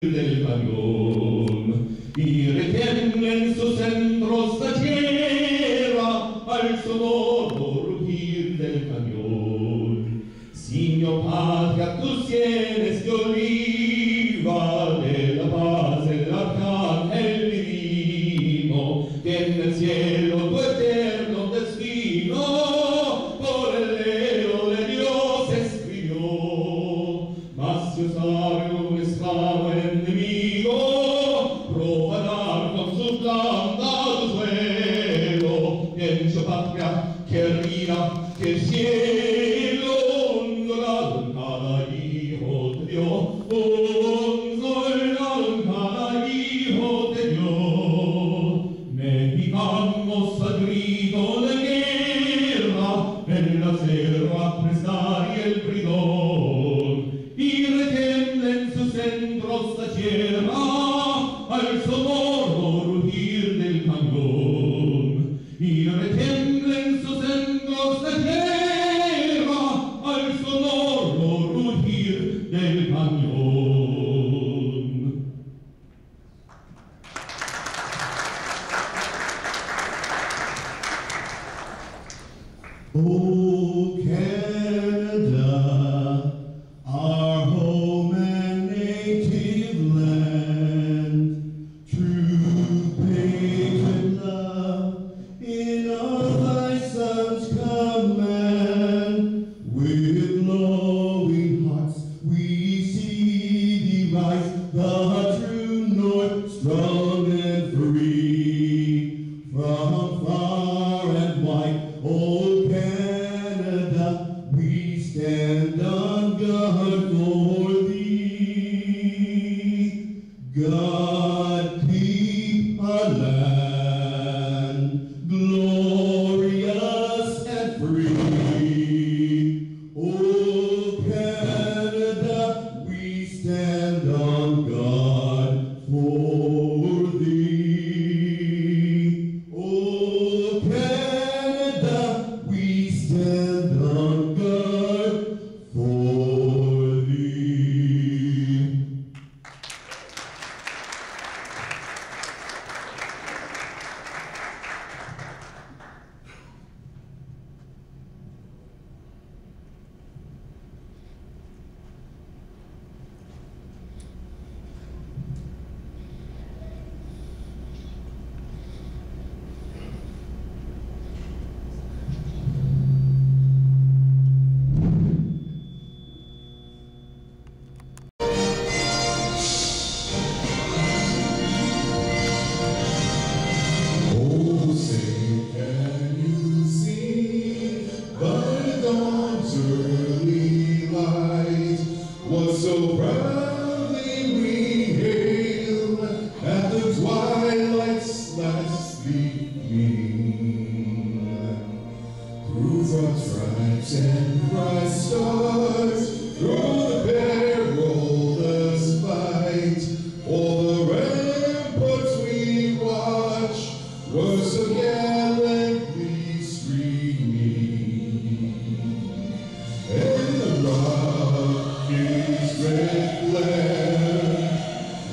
del camión y retiene en sus centros la tierra al sonoro rugir del camión. Signor patria, tus sienes de oliva, de la paz el arcángel divino, que en el cielo tu eterno destino por el dedo de Dios escribió. Mas si osare un esclavo enemigo profanar con su blanda suelo, pienso patria que ría, que el cielo un soldado en cada hijo te dio, un soldado en cada hijo te dio. Mexicanos al grito de guerra, en la selva prestar el bridón, y retiende en sus centros la tierra al sonoro rugir del camión. Y retiende en sus centros la tierra al sonoro rugir del camión. Oh, Canada, our home and native land, true patriot love in all thy son's command. With glowing hearts we see thee rise, the true north, strong and free, from far and wide. Oh, Canada, we stand on guard for thee. God keep our land glorious and free. Oh, Canada, we stand on guard for thee. Oh, Canada, we stand on guard for thee. Oh, say, can you see by the dawn's early light what so proudly we hail at the twilight's last gleaming? Through broad stripes and bright stars, through the perilous fight, all the ramparts we watch were so gallantly streaming, and the Rockies' red glare,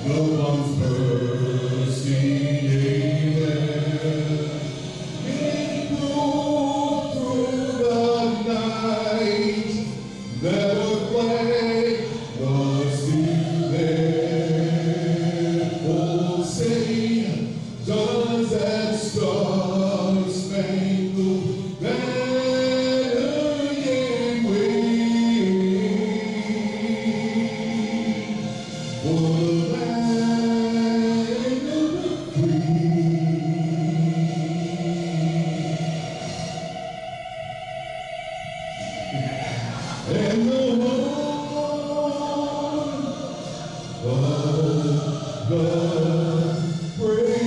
the bombs bursting in air, it moved through the night that a flag was still there. Oh, say, does that star-spangled banner yet wave for the land of the free? And the home of the brave.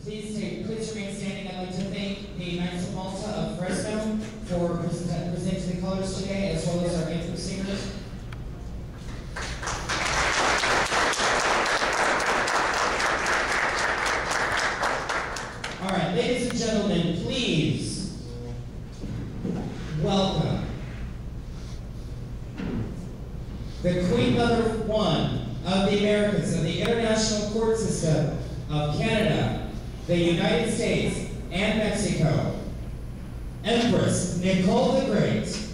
Please remain standing. I'd like to thank the Knights of Malta of Fresno for presenting the colors today, as well as our anthem singers. of the Americas, of the International Court System of Canada, the United States, and Mexico, Empress Nicole the Great.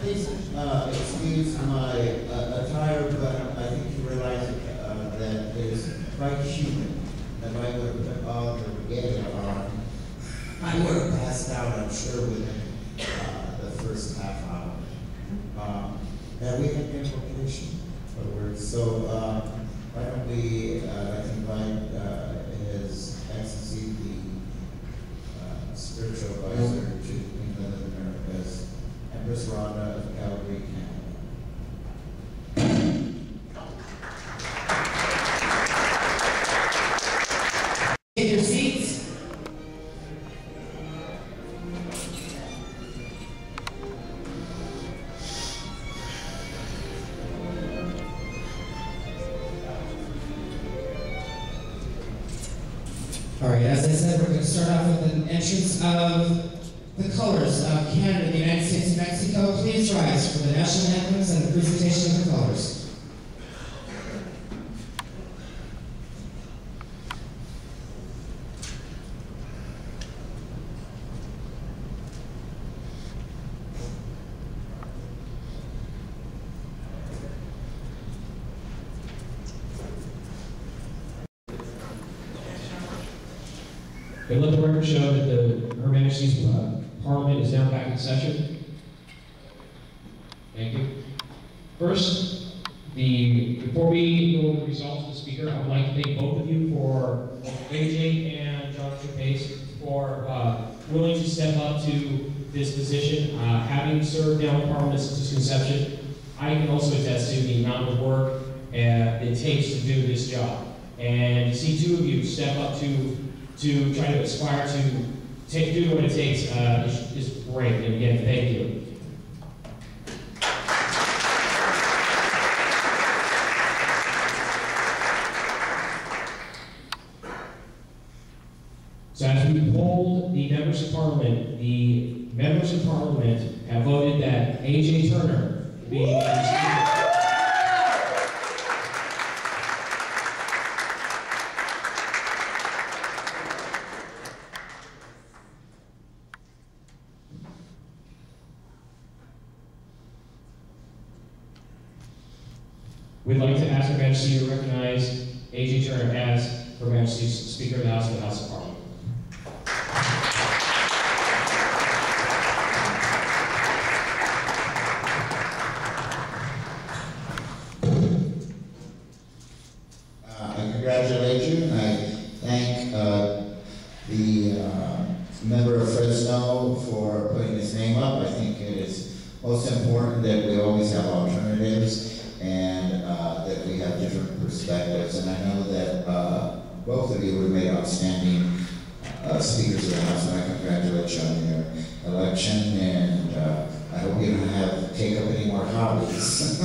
Please excuse my attire, but I think you realize that it's quite human. If I would put all the regalia on, I would have passed out, I'm sure, within the first half hour. And we have invocation for the words. So why don't we invite His Excellency, the spiritual advisor to England and Americas, Empress Rhonda of Calgary, Canada. Take your seats. All right, as I said, we're going to start off with an entrance of the colors of Canada, the United States, and Mexico. Please rise for the national anthems and the presentation of the colors. And let the record show that Her Majesty's Parliament is now back in session. Thank you. First, before we go over the results of the speaker, I would like to thank both of you for AJ and Jonathan Pace for willing to step up to this position. Having served now in Parliament since its conception, I can also attest to the amount of work it takes to do this job. And to see two of you step up to try to aspire to do what it takes is great. And again, thank you. So as we polled the members of Parliament have voted that AJ Turner be Speaker. We'd like to ask Her Majesty to recognize AJ Turner as Her Majesty's Speaker of the House of Parliament. I congratulate you, and I thank the member of Fresno for putting his name up. I think it is most important that we always have alternatives and that we have different perspectives. And I know that both of you would have made outstanding speakers of the House, and I congratulate you on your election. And we don't have to take up any more hobbies.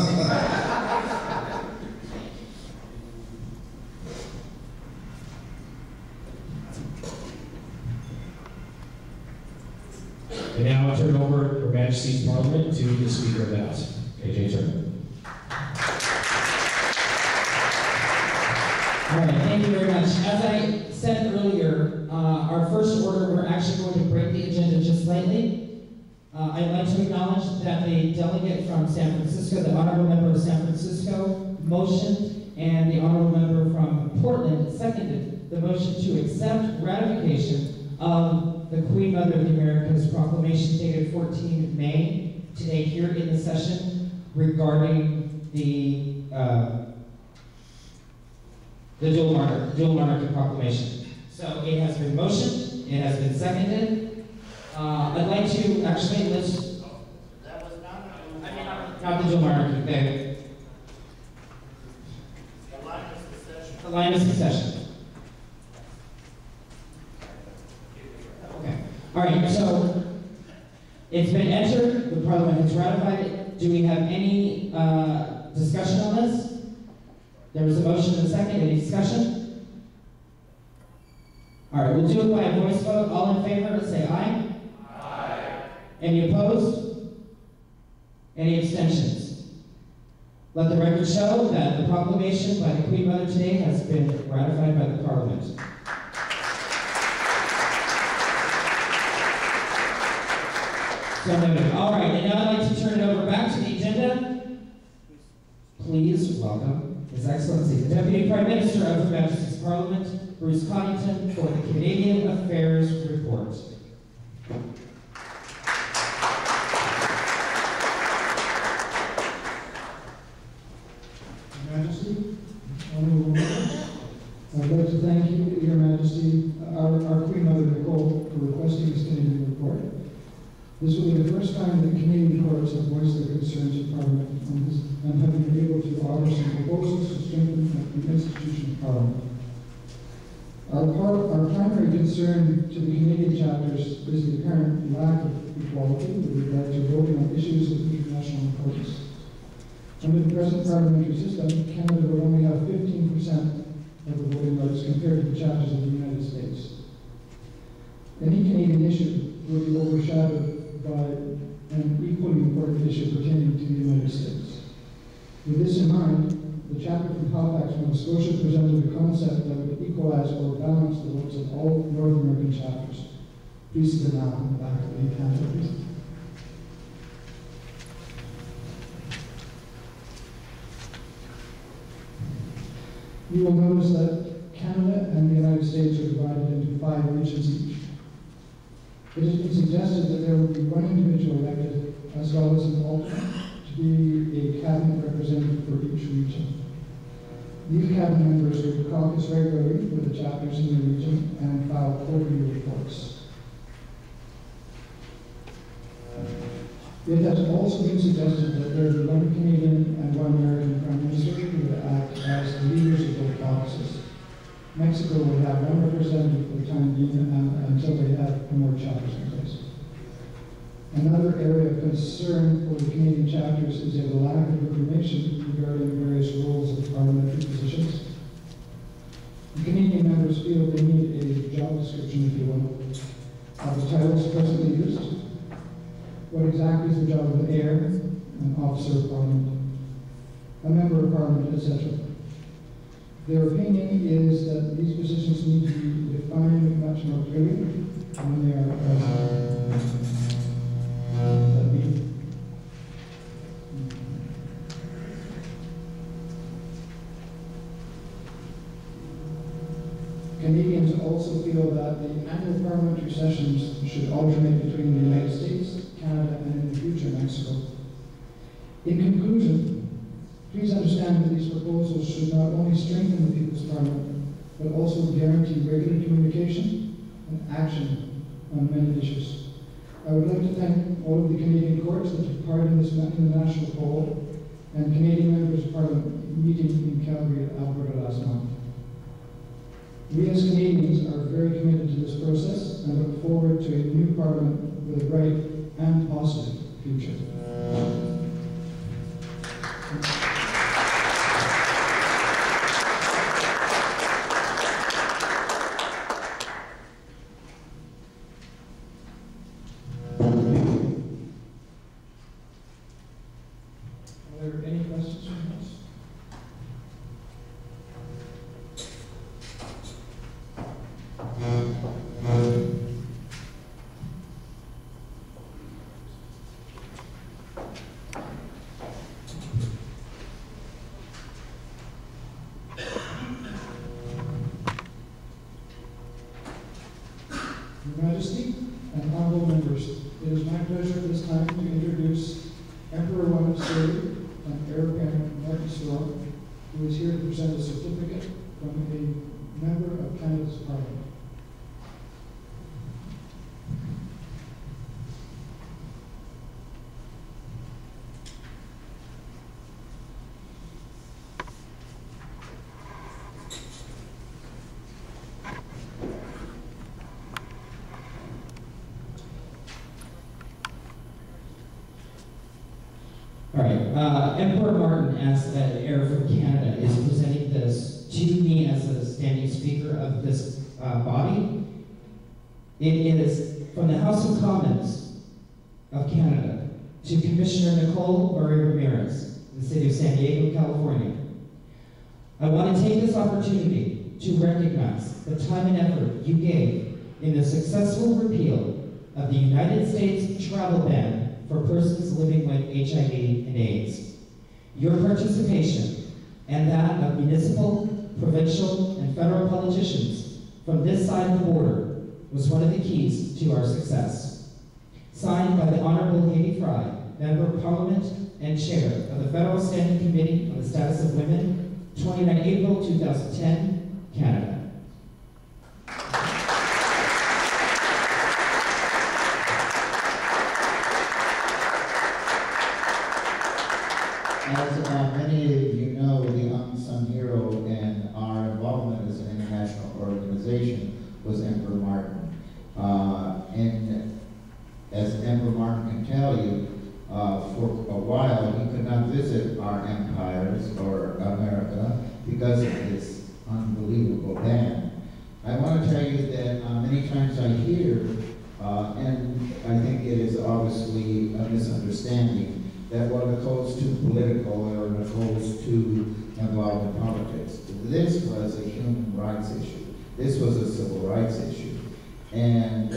And now I'll turn over Her Majesty's Parliament to the Speaker of the House, KJ Turner. All right, thank you very much. As I said earlier, our first order, we're actually going to break the agenda just slightly. I'd like to acknowledge that the delegate from San Francisco, the Honorable Member of San Francisco, motioned, and the Honorable Member from Portland seconded the motion to accept ratification of the Queen Mother of the Americas proclamation dated 14 May, today here in the session, regarding the dual monarchy proclamation. So it has been motioned, it has been seconded. I'd like to actually list. That was Not the dual monarchy. the line of succession. The line of succession. Okay. All right. So it's been entered. The Parliament has ratified it. Do we have any discussion on this? There was a motion and a second. Any discussion? All right, we'll do it by a voice vote. All in favor, say aye. Aye. Any opposed? Any abstentions? Let the record show that the proclamation by the Queen Mother today has been ratified by the Parliament. So noted. All right, and now I'd like to turn it over back to the agenda. Please welcome His Excellency, the Deputy Prime Minister of Her Majesty's Parliament, Bruce Coddington, for the Canadian Affairs Report. Your Majesty, Honorable Members, I'd like to thank you, Your Majesty, our Queen Mother Nicole, for requesting this Canadian report. This will be the first time that Canadian courts have voiced their concerns to Parliament and have been able to offer some proposals to strengthen the institution of Parliament. Our primary concern to the Canadian chapters is the apparent lack of equality with regard to voting on issues of international importance. Under the present parliamentary system, Canada would only have 15% of the voting rights compared to the chapters of the United States. Any Canadian issue will be overshadowed by an equally important issue pertaining to the United States. With this in mind, the chapter from Halifax, Nova Scotia presented a concept that would equalize or balance the votes of all North American chapters. Please see the map in the back of the handout, please. You will notice that Canada and the United States are divided into 5 regions each. It has been suggested that there will be one individual elected, as well as an alternate, to be a cabinet representative for each region. These cabinet members will caucus regularly with the chapters in the region and file quarterly reports. It has also been suggested that there be one Canadian and one American Prime Minister who would act as the leaders of both caucuses. Mexico will have one representative for the time being until they have more chapters in place. Another area of concern for the Canadian chapters is the lack of information regarding various roles of parliamentary positions. The Canadian members feel they need a job description, if you will, of the titles presently used. What exactly is the job of an heir, an officer of Parliament, a member of Parliament, etc.? Their opinion is that these positions need to be defined much more clearly when they are Canadians also feel that the annual parliamentary sessions should alternate between the United States, Canada, and in the future Mexico. In conclusion, please understand that these proposals should not only strengthen the People's Parliament, but also guarantee regular communication and action on many issues. I would like to thank all of the Canadian courts that took part in this national poll and Canadian members of Parliament meeting in Calgary, Alberta last month. We as Canadians are very committed to this process and look forward to a new Parliament with a bright and positive future. Are there any questions from us? Your Majesty and honorable members, it is my pleasure at this time to introduce Emperor One of Syria and heir apparent Martin Sorrell, who is here to present a certificate from a member of Canada's Parliament. All right, Emperor Martin, as an heir from Canada, is presenting this to me as a standing speaker of this body. It is from the House of Commons of Canada to Commissioner Nicole Marie Ramirez, in the city of San Diego, California. I want to take this opportunity to recognize the time and effort you gave in the successful repeal of the United States travel ban for persons living with HIV and AIDS. Your participation and that of municipal, provincial, and federal politicians from this side of the border was one of the keys to our success. Signed by the Honorable Haiti Fry, Member of Parliament and Chair of the Federal Standing Committee on the Status of Women, 29 April 2010, Canada. As many of you know, the unsung hero in our involvement as an international organization was Emperor Martin. And as Emperor Martin can tell you, for a while he could not visit our empires or America because of this unbelievable ban. I want to tell you that many times I hear, and I think it is obviously a misunderstanding, that what Nicole's too political or Nicole's too involved in politics. This was a human rights issue. This was a civil rights issue. And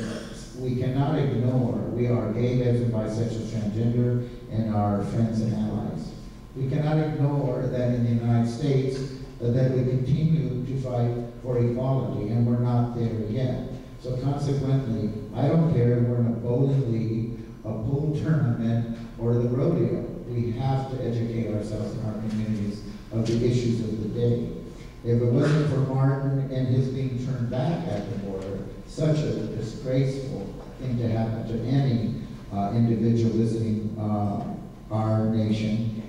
we cannot ignore, we are gay, lesbian, bisexual, transgender, and our friends and allies. We cannot ignore that in the United States, that we continue to fight for equality, and we're not there yet. So consequently, I don't care if we're in a bowling league, a pool tournament, or the rodeo. We have to educate ourselves in our communities of the issues of the day. If it wasn't for Martin and his being turned back at the border, such a disgraceful thing to happen to any individual visiting our nation,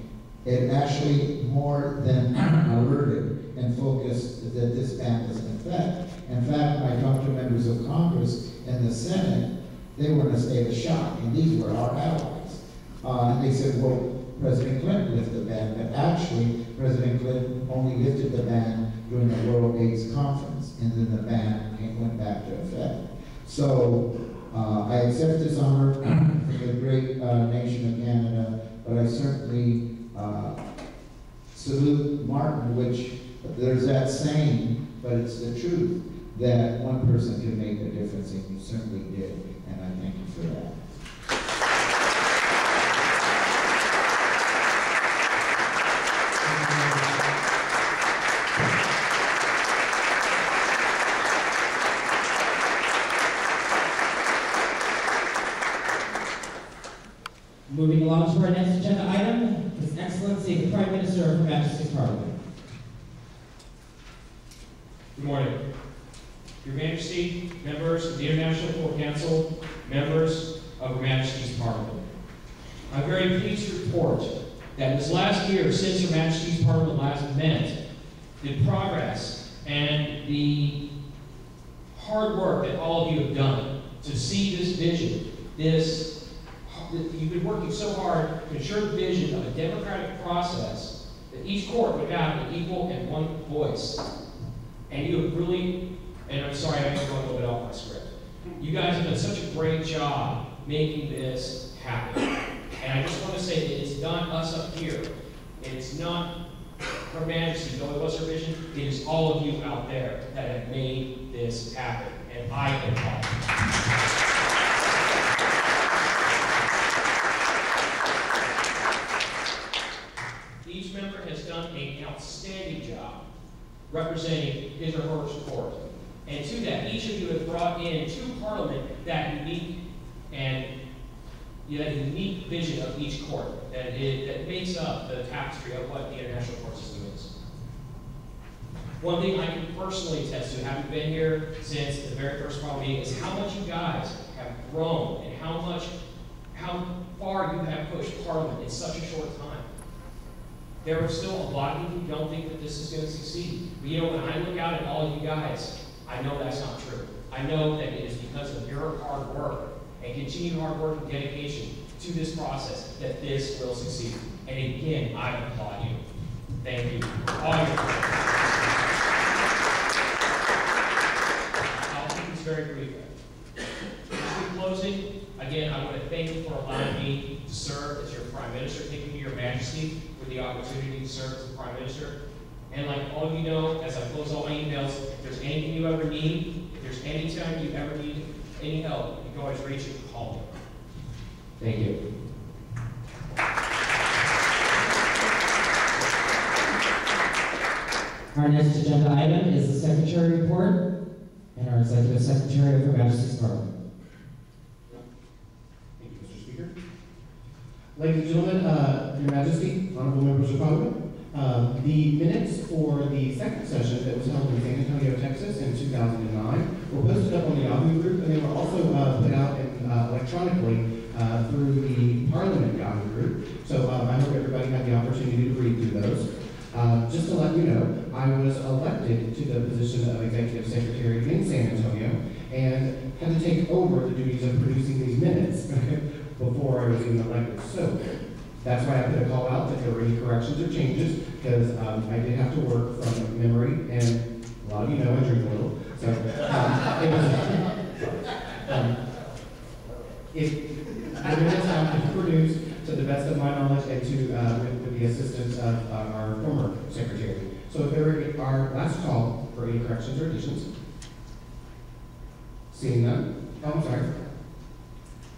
it actually more than alerted and focused that this ban is in effect. In fact, when I talked to members of Congress and the Senate, they were in a state of shock, and these were our allies. And they said, well, President Clinton lifted the ban, but actually, President Clinton only lifted the ban during the World AIDS Conference, and then the ban went back to effect. So, I accept this honor from the great nation of Canada, but I certainly salute Martin, which there's that saying, but it's the truth, that one person can make a difference, and you certainly did, and I thank you for that. Moving along to our next agenda item, His Excellency the Prime Minister of Her Majesty's Parliament. Good morning. Your Majesty, members of the International Full Council, members of Her Majesty's Parliament. I'm very pleased to report that this last year, since Her Majesty's Parliament last met, the progress and the hard work that all of you have done to see this vision, this you've been working so hard to ensure the vision of a democratic process that each court would have an equal and one voice. And you have really, and I'm sorry, I'm going a little bit off my script. You guys have done such a great job making this happen. And I just want to say that it's not us up here. It's not Her Majesty, though it was her vision. It is all of you out there that have made this happen. And I applaud you. Each member has done an outstanding job representing his or her court. And to that, each of you have brought in to Parliament that unique vision of each court that makes up the tapestry of what the international court system is. One thing I can personally attest to, having been here since the very first Parliament meeting, is how much you guys have grown and how far you have pushed Parliament in such a short time. There are still a lot of people who don't think that this is going to succeed. But you know, when I look out at all of you guys, I know that's not true. I know that it is because of your hard work and continued hard work and dedication to this process that this will succeed. And again, I applaud you. Thank you. All your work. I'll keep this very brief. In closing, again, I want to thank you for allowing me to serve as your Prime Minister. Thank you, Your Majesty, for the opportunity to serve as the Prime Minister. And like all of you know, as I close all my emails, if there's anything you ever need, if there's any time you ever need any help, you can always reach and call me. Thank you. Our next agenda item is the Secretary report and our Executive Secretary of Her Majesty's Parliament. Thank you, Mr. Speaker. Ladies and gentlemen, Your Majesty, honorable members of Parliament, the minutes for the second session that was held in San Antonio, Texas in 2009 were posted up on the Yahoo group, and they were also put out electronically through the Parliament Yahoo group. So I hope everybody had the opportunity to read through those. Just to let you know, I was elected to the position of Executive Secretary in San Antonio and had to take over the duties of producing these minutes before I was even elected. So that's why I put a call out if there were any corrections or changes, because I did have to work from memory, and a lot of you know I drink a little. So it was, if the minutes have to produce to the best of my knowledge and to with the assistance of our former secretary. So if there are last call for any corrections or additions. Seeing none. Oh, I'm sorry.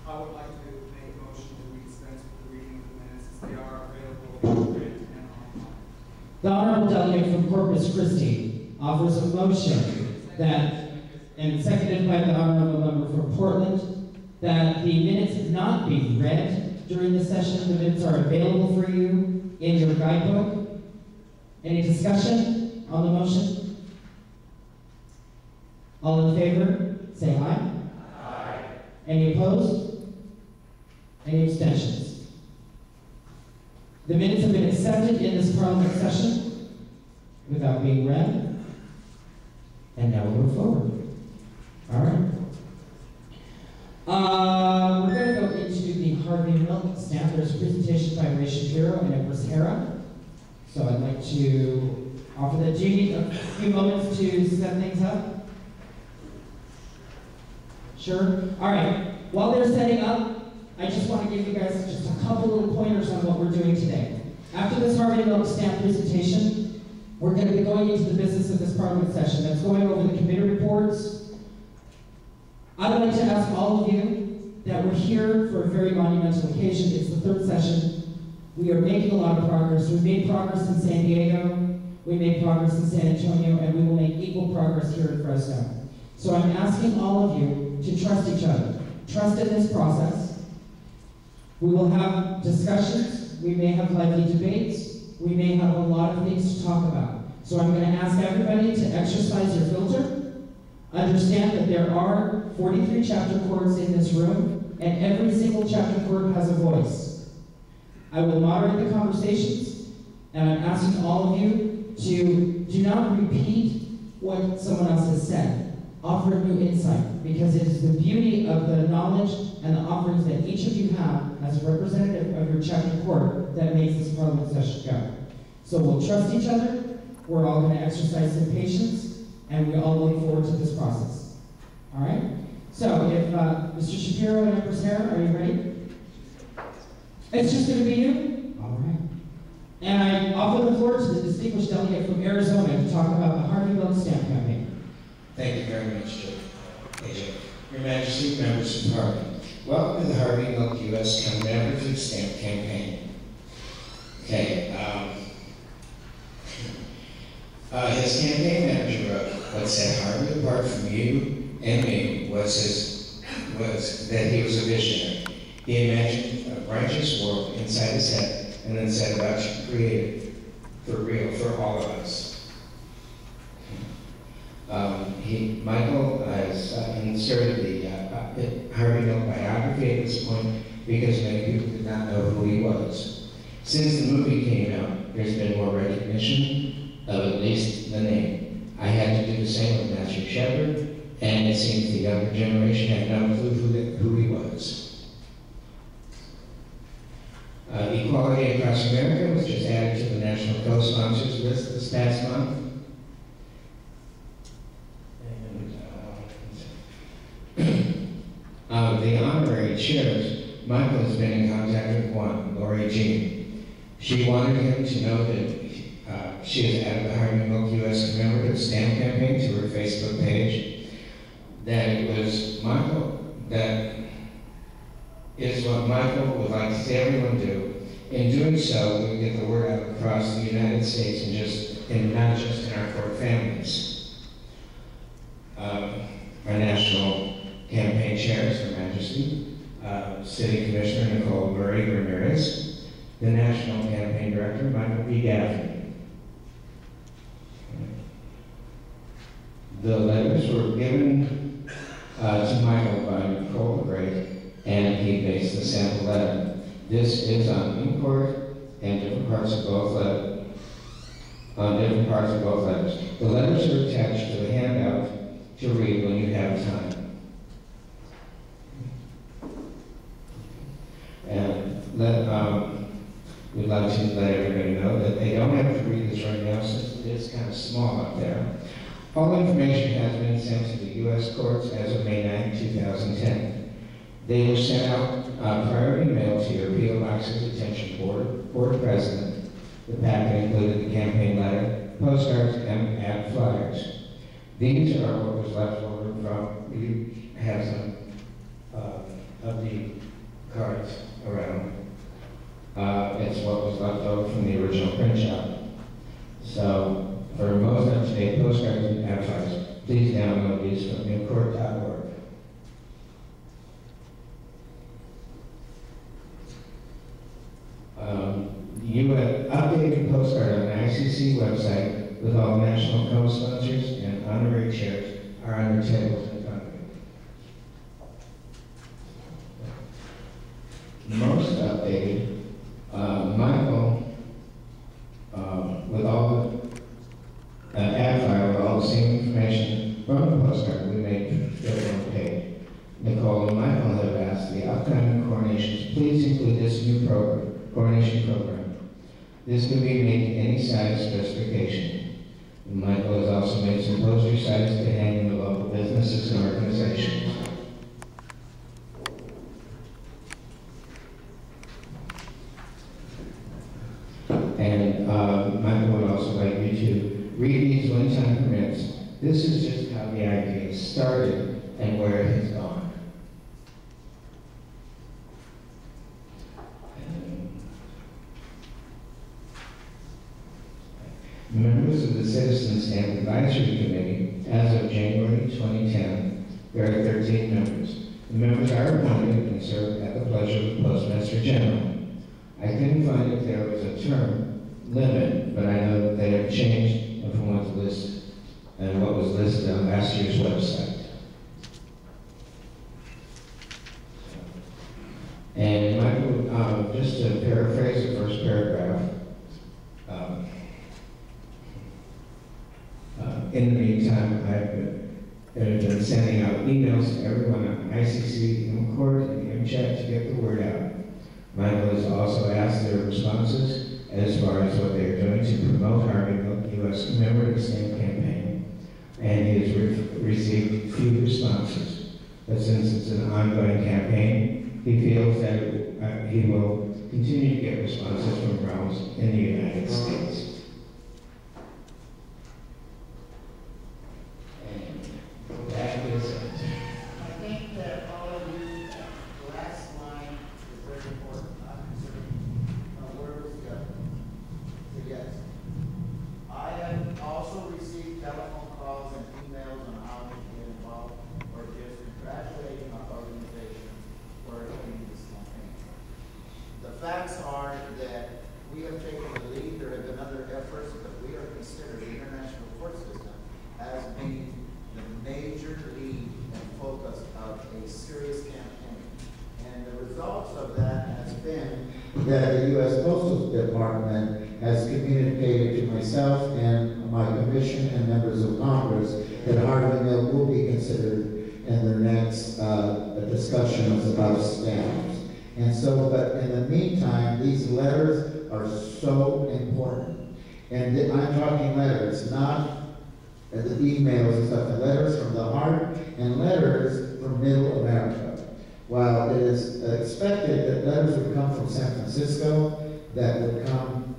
I would like to make a motion that we dispense with the reading of the minutes as they are available in print and online. The Honorable Delegate from Corpus Christi offers a motion that, and seconded by the Honorable Member from Portland, that the minutes not be read during the session. The minutes are available for you in your guidebook. Any discussion on the motion? All in favor, say aye. Aye. Any opposed? Any abstentions? The minutes have been accepted in this Parliament session without being read. And now we'll move forward. All right. We're going to go into the Harvey Milk stamp. There's a presentation by Ray Shapiro and Empress Hera. So I'd like to offer that. Do you need a few moments to set things up? Sure? All right. While they're setting up, I just want to give you guys just a couple little pointers on what we're doing today. After this Harvey Milk stamp presentation, we're going to be going into the business of this Parliament session. That's going over the committee reports. I'd like to ask all of you that we're here for a very monumental occasion. It's the third session. We are making a lot of progress. We've made progress in San Diego, we made progress in San Antonio, and we will make equal progress here in Fresno. So I'm asking all of you to trust each other. Trust in this process. We will have discussions. We may have lively debates. We may have a lot of things to talk about. So I'm going to ask everybody to exercise your filter. Understand that there are 43 chapter courts in this room, and every single chapter court has a voice. I will moderate the conversations, and I'm asking all of you to do not repeat what someone else has said. Offer new insight. because it is the beauty of the knowledge and the offerings that each of you have as a representative of your chapter court that makes this Parliament session go. So we'll trust each other, we're all going to exercise some patience, and we all look forward to this process. All right? So if Mr. Shapiro and Empress Hare, are you ready? It's just going to be you? All right. And I offer the floor to the distinguished delegate from Arizona to talk about the Harvey Milk Stamp Campaign. Thank you very much, AJ. Your Majesty, members of Parliament, welcome to the Harvey Milk U.S. Commemorative Stamp Campaign. Okay, his campaign manager wrote, what set Harvey apart from you and me was that he was a visionary. He imagined a righteous world inside his head and then set about to create it for real, for all of us. Michael has inserted the Harvey Milk biography at this point because many people did not know who he was. Since the movie came out, there's been more recognition of at least the name. I had to do the same with Matthew Shepard, and it seems the younger generation had no clue who he was. Equality Across America was just added to the National Co-Sponsors list this past month. The honorary chairs, Michael has been in contact with one, Lori Jean. She wanted him to know that she has added the Harvey Milk U.S. Commemorative Stamp Campaign to her Facebook page. That it was Michael, that is what Michael would like to see everyone do. In doing so, we get the word out across the United States and not just in our court families. Our national campaign chairs, Her Majesty, City Commissioner Nicole Murray Ramirez, the National Campaign Director, Michael B. Gaffney. The letters were given to Michael by Nicole the Great, and he based the sample letter. This is on import and different parts of both letters. The letters are attached to the handout to read when you have time. And we'd like to let everybody know that they don't have to read this right now since it is kind of small up there. All information has been sent to the U.S. courts as of May 9, 2010. They were sent out priority mail to your P.O. Box's attention board president. The packet included the campaign letter, postcards, and ad flyers. These are what was left over from, you have some of the cards around. It's what was left over from the original print shop. So, for most up-to-date postcards and ad flyers, please download these from newcourt.org. You have updated postcard on the ICC website with all national co-sponsors and honorary chairs are on your tables in front of you. Most updated, Michael, with all the ad file, with all the same information from the postcard we made for the page. Nicole and Michael have asked the upcoming coronations please include this new coronation program. This can be made to any size specification. And Michael has also made some poster sizes to hang in the local businesses and organizations. And Michael would also like you to read these when time permits. This is just how the idea started and where it has gone. Members of the Citizen Stamp Advisory Committee, as of January 2010, there are 13 members. The members are appointed and serve at the pleasure of the Postmaster General. I couldn't find if there was a term limit, but I know that they have changed from what was listed on last year's website. And Michael, just to paraphrase the first paragraph, in the meantime, They're sending out emails to everyone on ICC, M-Court, and M-Chat to get the word out. Michael has also asked their responses as far as what they're doing to promote our U.S. commemorative stamp campaign, and he has received few responses. But since it's an ongoing campaign, he feels that he will continue to get responses from realms in the United States. And that is it. I think that all of you, the last line is very important. I'm concerned. Where was the other? So yes. I have also received telephone calls and emails on how to get involved or just congratulating our organization for doing this campaign. The facts are that we have taken the lead. There have been other efforts, but we are considered the international court system as being the major lead and focus of a serious campaign. And the results of that has been that the U.S. Postal Department has communicated to myself and my commission and members of Congress that Harvey Milk will be considered in their next discussions about stamps. And so, but in the meantime, these letters are so important. And I'm talking letters, not the emails and stuff, the letters from the heart and letters from Middle America. While it is expected that letters would come from San Francisco, that would come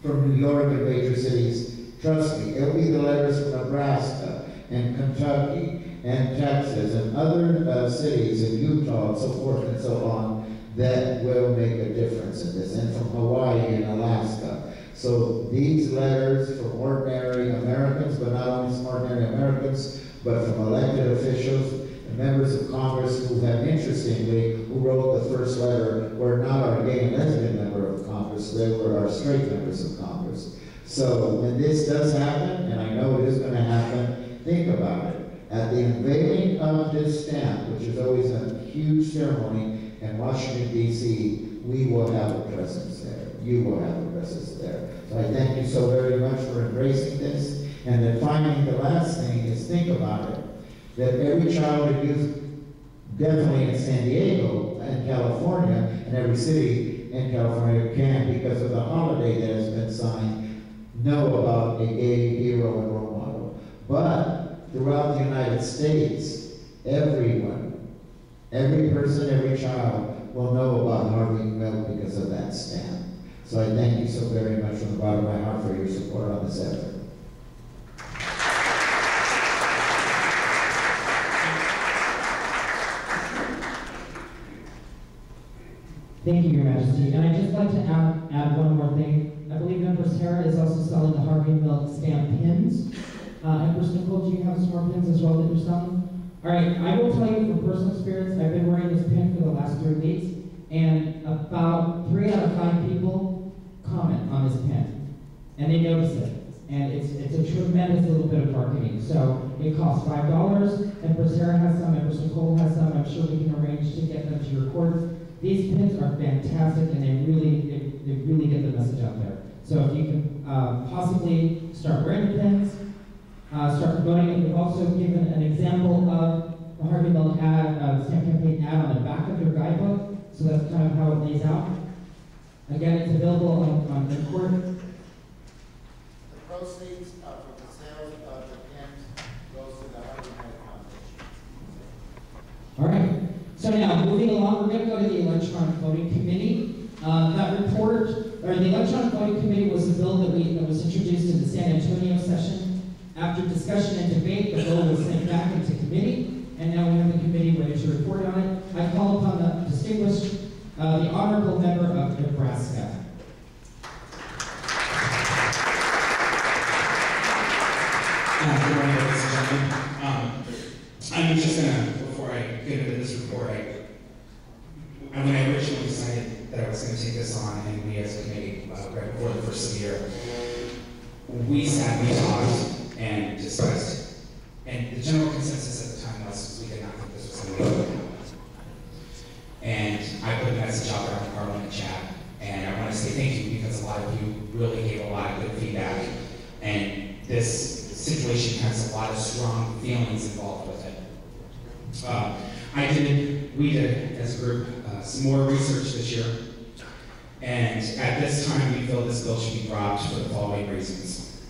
from New York and major cities, trust me, it'll be the letters from Nebraska and Kentucky and Texas and other cities in Utah and so forth and so on that will make a difference in this, and from Hawaii and Alaska. So these letters from ordinary Americans, but not only from ordinary Americans, but from elected officials and members of Congress who have, interestingly, who wrote the first letter were not our gay and lesbian member of Congress, they were our straight members of Congress. So when this does happen, and I know it is going to happen, think about it. At the unveiling of this stamp, which is always a huge ceremony in Washington, D.C., we will have a presence there. You will have a presence there. So I thank you so very much for embracing this. And then finally, the last thing is think about it, that every child and youth, definitely in San Diego and California, and every city in California can, because of the holiday that has been signed, know about a gay hero and role model. But throughout the United States, everyone, every person, every child will know about Harvey Milk because of that stamp. So I thank you so very much from the bottom of my heart for your support on this effort. Thank you, Your Majesty. And I'd just like to add one more thing. I believe Empress Hera is also selling the Harvey Milk stamp pins. Empress Nicole, do you have some more pins as well that you're selling? All right, I will tell you from personal experience, I've been wearing this pin for the last 3 weeks, and about 3 out of 5 people comment on this pin, and they notice it. And it's a tremendous little bit of marketing. So it costs $5. Empress Hera has some, Empress Nicole has some. I'm sure we can arrange to get them to your courts. These pins are fantastic, and they really get the message out there. So if you can possibly start wearing the pins, start promoting it. We've also given an example of the Harvey Milk ad, stamp campaign ad on the back of your guidebook. So that's kind of how it lays out. Again, it's available on the court. The proceeds from the sales of the pins goes to the Harvey Milk Foundation. All right. So now, moving along, we're going to go to the Electronic Voting Committee. That report, or the Electronic Voting Committee was a bill that was introduced in the San Antonio session. After discussion and debate, the bill was sent back into committee, and now we have the committee ready to report on it. I call upon the distinguished, the honorable member of Nebraska. Good morning, ladies and gentlemen. I'm just gonna, before I get into this report, when I originally decided that I was gonna take this on, and we as a committee, right before the first of the year, we sat, we talked, and discussed, and the general consensus at the time was we did not think this was going to be able to happen. And I put a message out there on the Parlament chat, and I want to say thank you because a lot of you really gave a lot of good feedback. And this situation has a lot of strong feelings involved with it. We did, as a group, some more research this year, and at this time, we feel this bill should be dropped for the following reasons.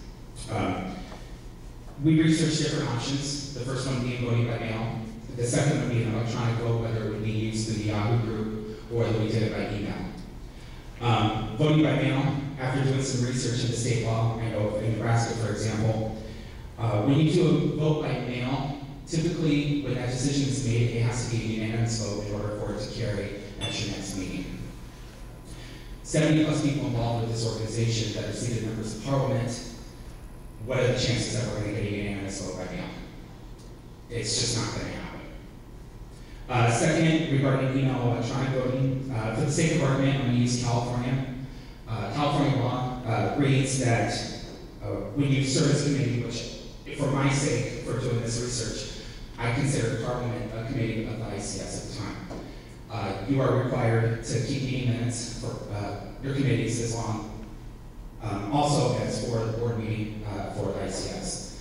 We researched different options, the first one being voting by mail, the second would be an electronic vote, whether it would be used through the Yahoo group or whether we did it by email. Voting by mail, after doing some research into state law, I know in Nebraska, for example, when you do a vote by mail, typically when that decision is made, it has to be a unanimous vote in order for it to carry at your next meeting. 70+ people involved with this organization that are seated members of Parliament, what are the chances that we're going to get a unanimous vote by mail? It's just not going to happen. Second, regarding email electronic voting, for the sake of argument, I'm going to use California. California law reads that when you serve as a committee, which for my sake, for doing this research, I consider Parliament a committee of the ICS at the time. You are required to keep meeting minutes for your committees as long, also as for the board meeting for the ICS.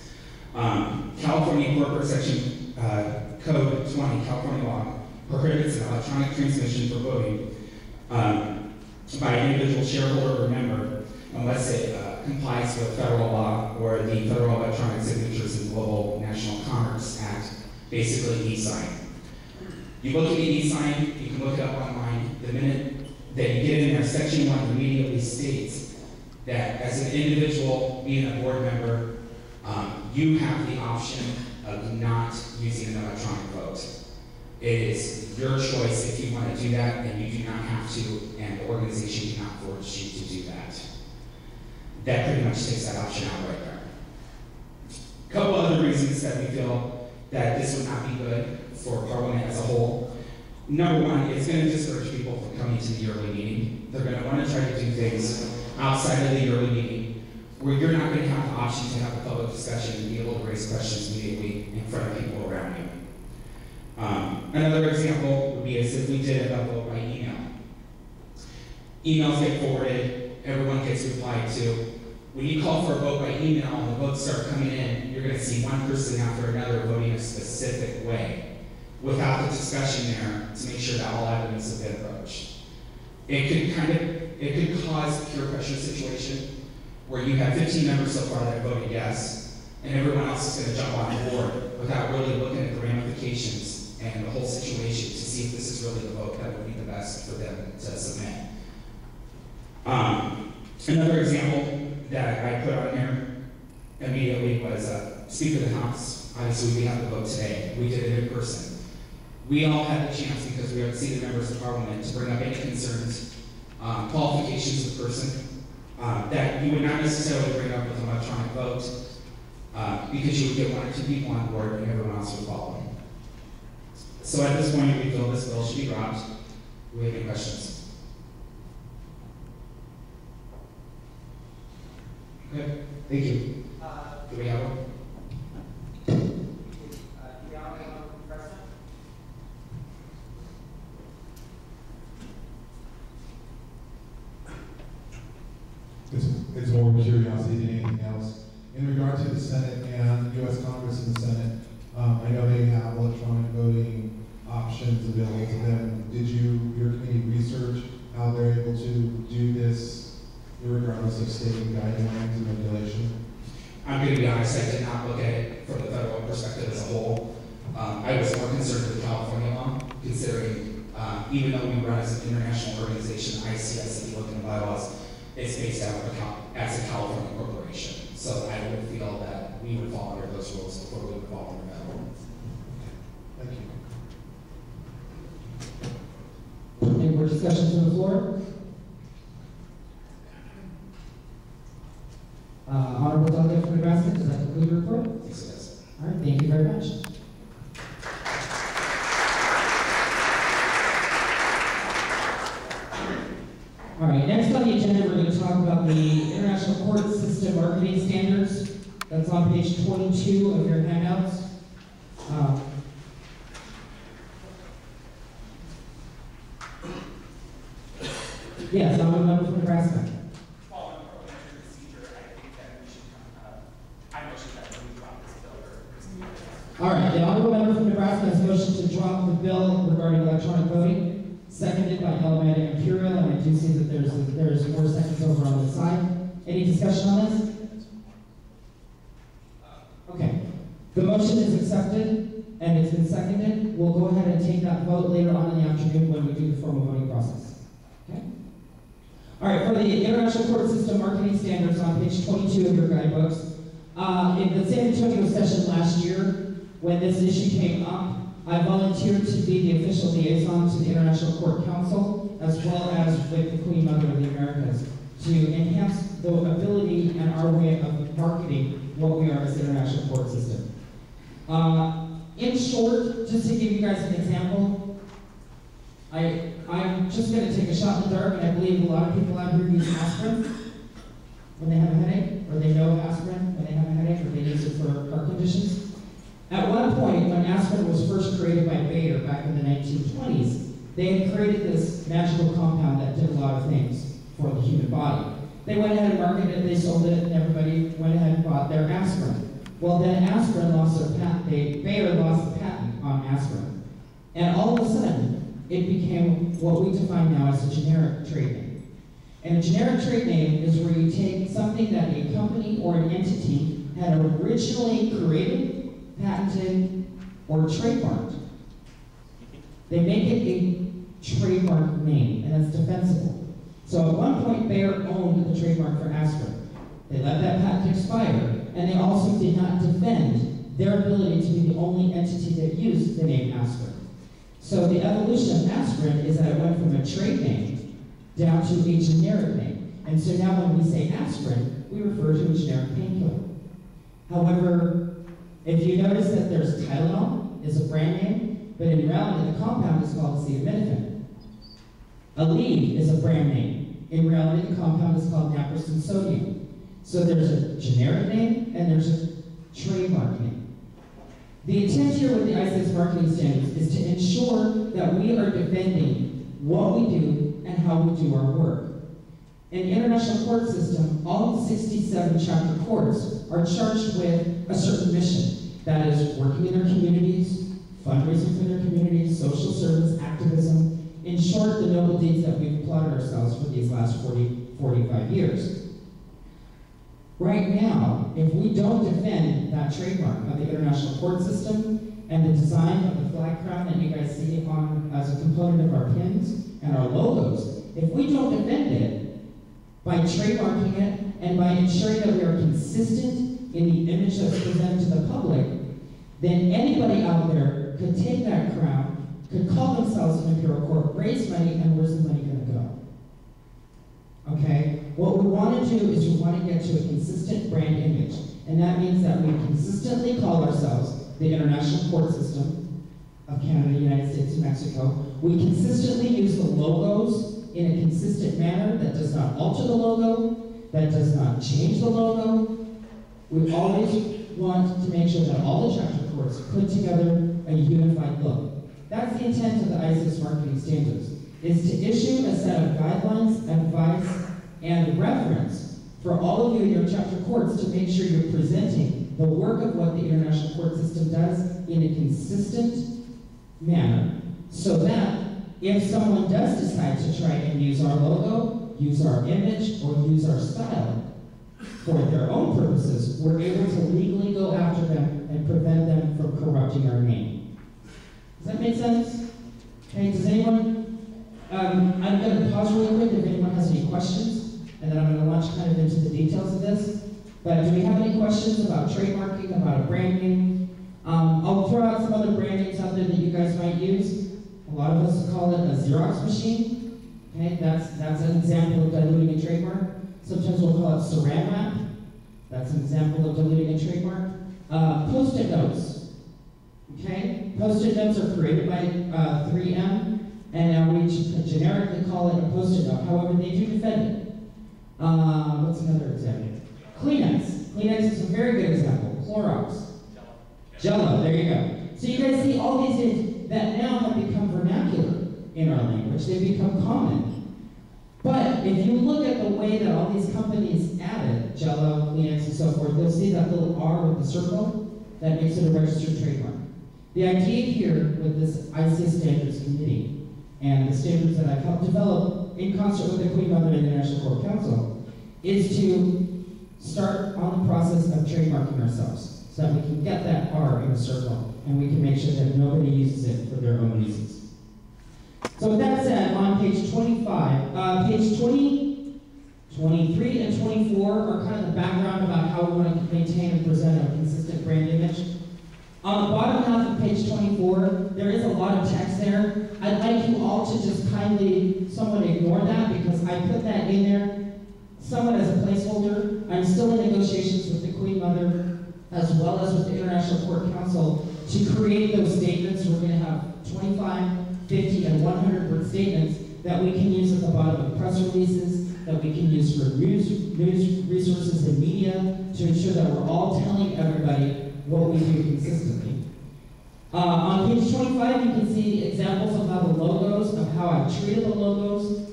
California Corporate Section Code 20, California law, prohibits an electronic transmission for voting by an individual shareholder or member unless it complies with federal law or the Federal Electronic Signatures and Global National Commerce Act, basically e-sign. You look at the e-sign, you can look it up online. The minute that you get in there, Section 1 immediately states that as an individual being a board member, you have the option of not using an electronic vote. It is your choice if you want to do that, and you do not have to, and the organization cannot force you to do that. That pretty much takes that option out right there. A couple other reasons that we feel that this would not be good for Parliament as a whole. Number one, it's going to discourage people from coming to the yearly meeting. They're going to want to try to do things outside of the yearly meeting where you're not going to have the option to have a public discussion and be able to raise questions immediately in front of people around you. Another example would be as if we did a vote by email. Emails get forwarded, everyone gets replied to. When you call for a vote by email and the votes start coming in, you're going to see one person after another voting a specific way without the discussion there to make sure that all evidence has been approached. It could cause a peer pressure situation where you have 15 members so far that voted yes, and everyone else is going to jump on board without really looking at the ramifications and the whole situation to see if this is really the vote that would be the best for them to submit. Another example that I put on here immediately was Speaker of the House. Obviously, we have the vote today. We did it in person. We all had the chance, because we are seated members of Parliament, to bring up any concerns, qualifications of the person that you would not necessarily bring up with an electronic vote because you would get 1 or 2 people on board and everyone else would follow. So at this point, we feel this bill should be dropped. Do we have any questions? Okay, thank you. Do we have one? It's more curiosity than anything else. In regard to the Senate and U.S. Congress and the Senate, I know they have electronic voting options available to them. Did your committee research how they're able to do this regardless of state guidelines and regulation? I'm going to be honest, I did not look at it from the federal perspective as a whole. I was more concerned with California law, considering even though we run as an international organization, ICS, if you look in the bylaws, it's based out of as a California corporation. So I would feel that we would fall under those rules before we would fall under federal. Thank you. Any more discussions on the floor? Honorable Delegate from Nebraska, does that conclude your report? Yes, it is. All right, thank you very much. All right, next on the agenda, we're going to talk about the International Court System Marketing Standards. That's on page 22 of your handouts. Yes, I'm a member from Nebraska. Following parliamentary procedure, I think that we should I motion that we drop the bill regarding electronic voting, seconded by Alameda Imperial, and I do see that there's more seconds over on the side. Any discussion on this? Okay. The motion is accepted, and it's been seconded. We'll go ahead and take that vote later on in the afternoon when we do the formal voting process. Okay? All right, for the International Court System Marketing Standards on page 22 of your guidebooks, in the San Antonio session last year, when this issue came up, I volunteered to be the official liaison to the International Court Council, as well as with the Queen Mother of the Americas, to enhance the ability and our way of marketing what we are as the International Court System. In short, just to give you guys an example, I'm just going to take a shot in the dark, and I believe a lot of people out here use aspirin when they have a headache, or they know aspirin when they have a headache, or they use it for heart conditions. At one point, when aspirin was first created by Bayer back in the 1920s, they had created this magical compound that did a lot of things for the human body. They went ahead and marketed it, they sold it, and everybody went ahead and bought their aspirin. Well, then aspirin lost their patent, Bayer lost the patent on aspirin. And all of a sudden, it became what we define now as a generic trade name. And a generic trade name is where you take something that a company or an entity had originally created, patented, or trademarked. They make it a trademark name, and it's defensible. So at one point, Bayer owned the trademark for aspirin. They let that patent expire, and they also did not defend their ability to be the only entity that used the name aspirin. So the evolution of aspirin is that it went from a trade name down to a generic name. And so now when we say aspirin, we refer to a generic painkiller. However, if you notice that there's Tylenol is a brand name, but in reality the compound is called acetaminophen. Aleve is a brand name. In reality the compound is called naproxen sodium. So there's a generic name and there's a trademark name. The intent here with the ICS marketing standards is to ensure that we are defending what we do and how we do our work. In the international court system, all 67 chapter courts are charged with a certain mission. That is working in their communities, fundraising for their communities, social service, activism. In short, the noble deeds that we've applauded ourselves for these last 45 years. Right now, if we don't defend that trademark of the international court system and the design of the flag crown that you guys see on as a component of our pins and our logos, if we don't defend it by trademarking it and by ensuring that we are consistent in the image that's presented to the public, then anybody out there could take that crown, could call themselves an imperial court, raise money, and where's the money going to go? Okay? What we want to do is we want to get to a consistent brand image, and that means that we consistently call ourselves the International Court System of Canada, United States, and Mexico. We consistently use the logos in a consistent manner that does not alter the logo, that does not change the logo. We always want to make sure that all the chapter courts put together a unified look. That's the intent of the ICS marketing standards, is to issue a set of guidelines, advice, and reference for all of you in your chapter courts to make sure you're presenting the work of what the international court system does in a consistent manner, so that if someone does decide to try and use our logo, use our image, or use our style for their own purposes, we're able to legally go after them and prevent them from corrupting our name. Does that make sense? Okay, does anyone, I'm going to pause really quick if anyone has any questions, and then I'm going to launch kind of into the details of this. But do we have any questions about trademarking, about a brand name? I'll throw out some other brand names out there that you guys might use. A lot of us call it a Xerox machine. Okay, that's an example of diluting a trademark. Sometimes we'll call it saran wrap. That's an example of diluting a trademark. Post-it notes. Okay, post-it notes are created by 3M, and now we generically call it a post-it note. However, they do defend it. What's another example? Kleenex. Kleenex is a very good example. Clorox. Jello, there you go. So you guys see all these things that now have become vernacular in our language. They've become common. But if you look at the way that all these companies added Jello, Kleenex, and so forth, you'll see that little R with the circle that makes it a registered trademark. The idea here with this ICS Standards Committee and the standards that I've helped develop in concert with the Queen Mother International Court Council is to start on the process of trademarking ourselves so that we can get that R in a circle and we can make sure that nobody uses it for their own reasons. So with that said, on page 25, page 20, 23, and 24 are kind of the background about how we want to maintain and present a consistent brand image. On the bottom half of page 24, there is a lot of text there. I'd like you all to just kindly somewhat ignore that because I put that in there somewhat as a placeholder. I'm still in negotiations with the Queen Mother as well as with the International Court Council to create those statements. We're going to have 25, 50, and 100-word statements that we can use at the bottom of press releases, that we can use for news resources and media to ensure that we're all telling everybody what we do consistently. On page 25, you can see examples of how the logos, of how I've treated the logos.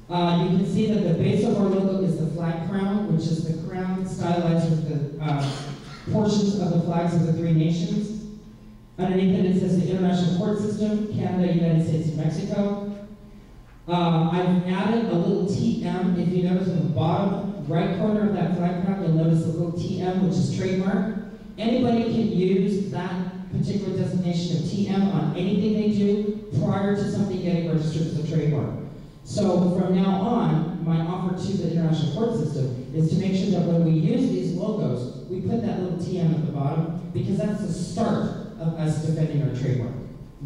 You can see that the base of our logo is the flag crown, which is the crown stylized with the portions of the flags of the three nations. Underneath it, it says the International Court System, Canada, United States, and Mexico. I've added a little TM. If you notice in the bottom right corner of that flag crown, you'll notice a little TM, which is trademark. Anybody can use that particular designation of TM on anything they do prior to something getting registered as a trademark. So from now on, my offer to the International Court System is to make sure that when we use these logos, we put that little TM at the bottom because that's the start of us defending our trademark.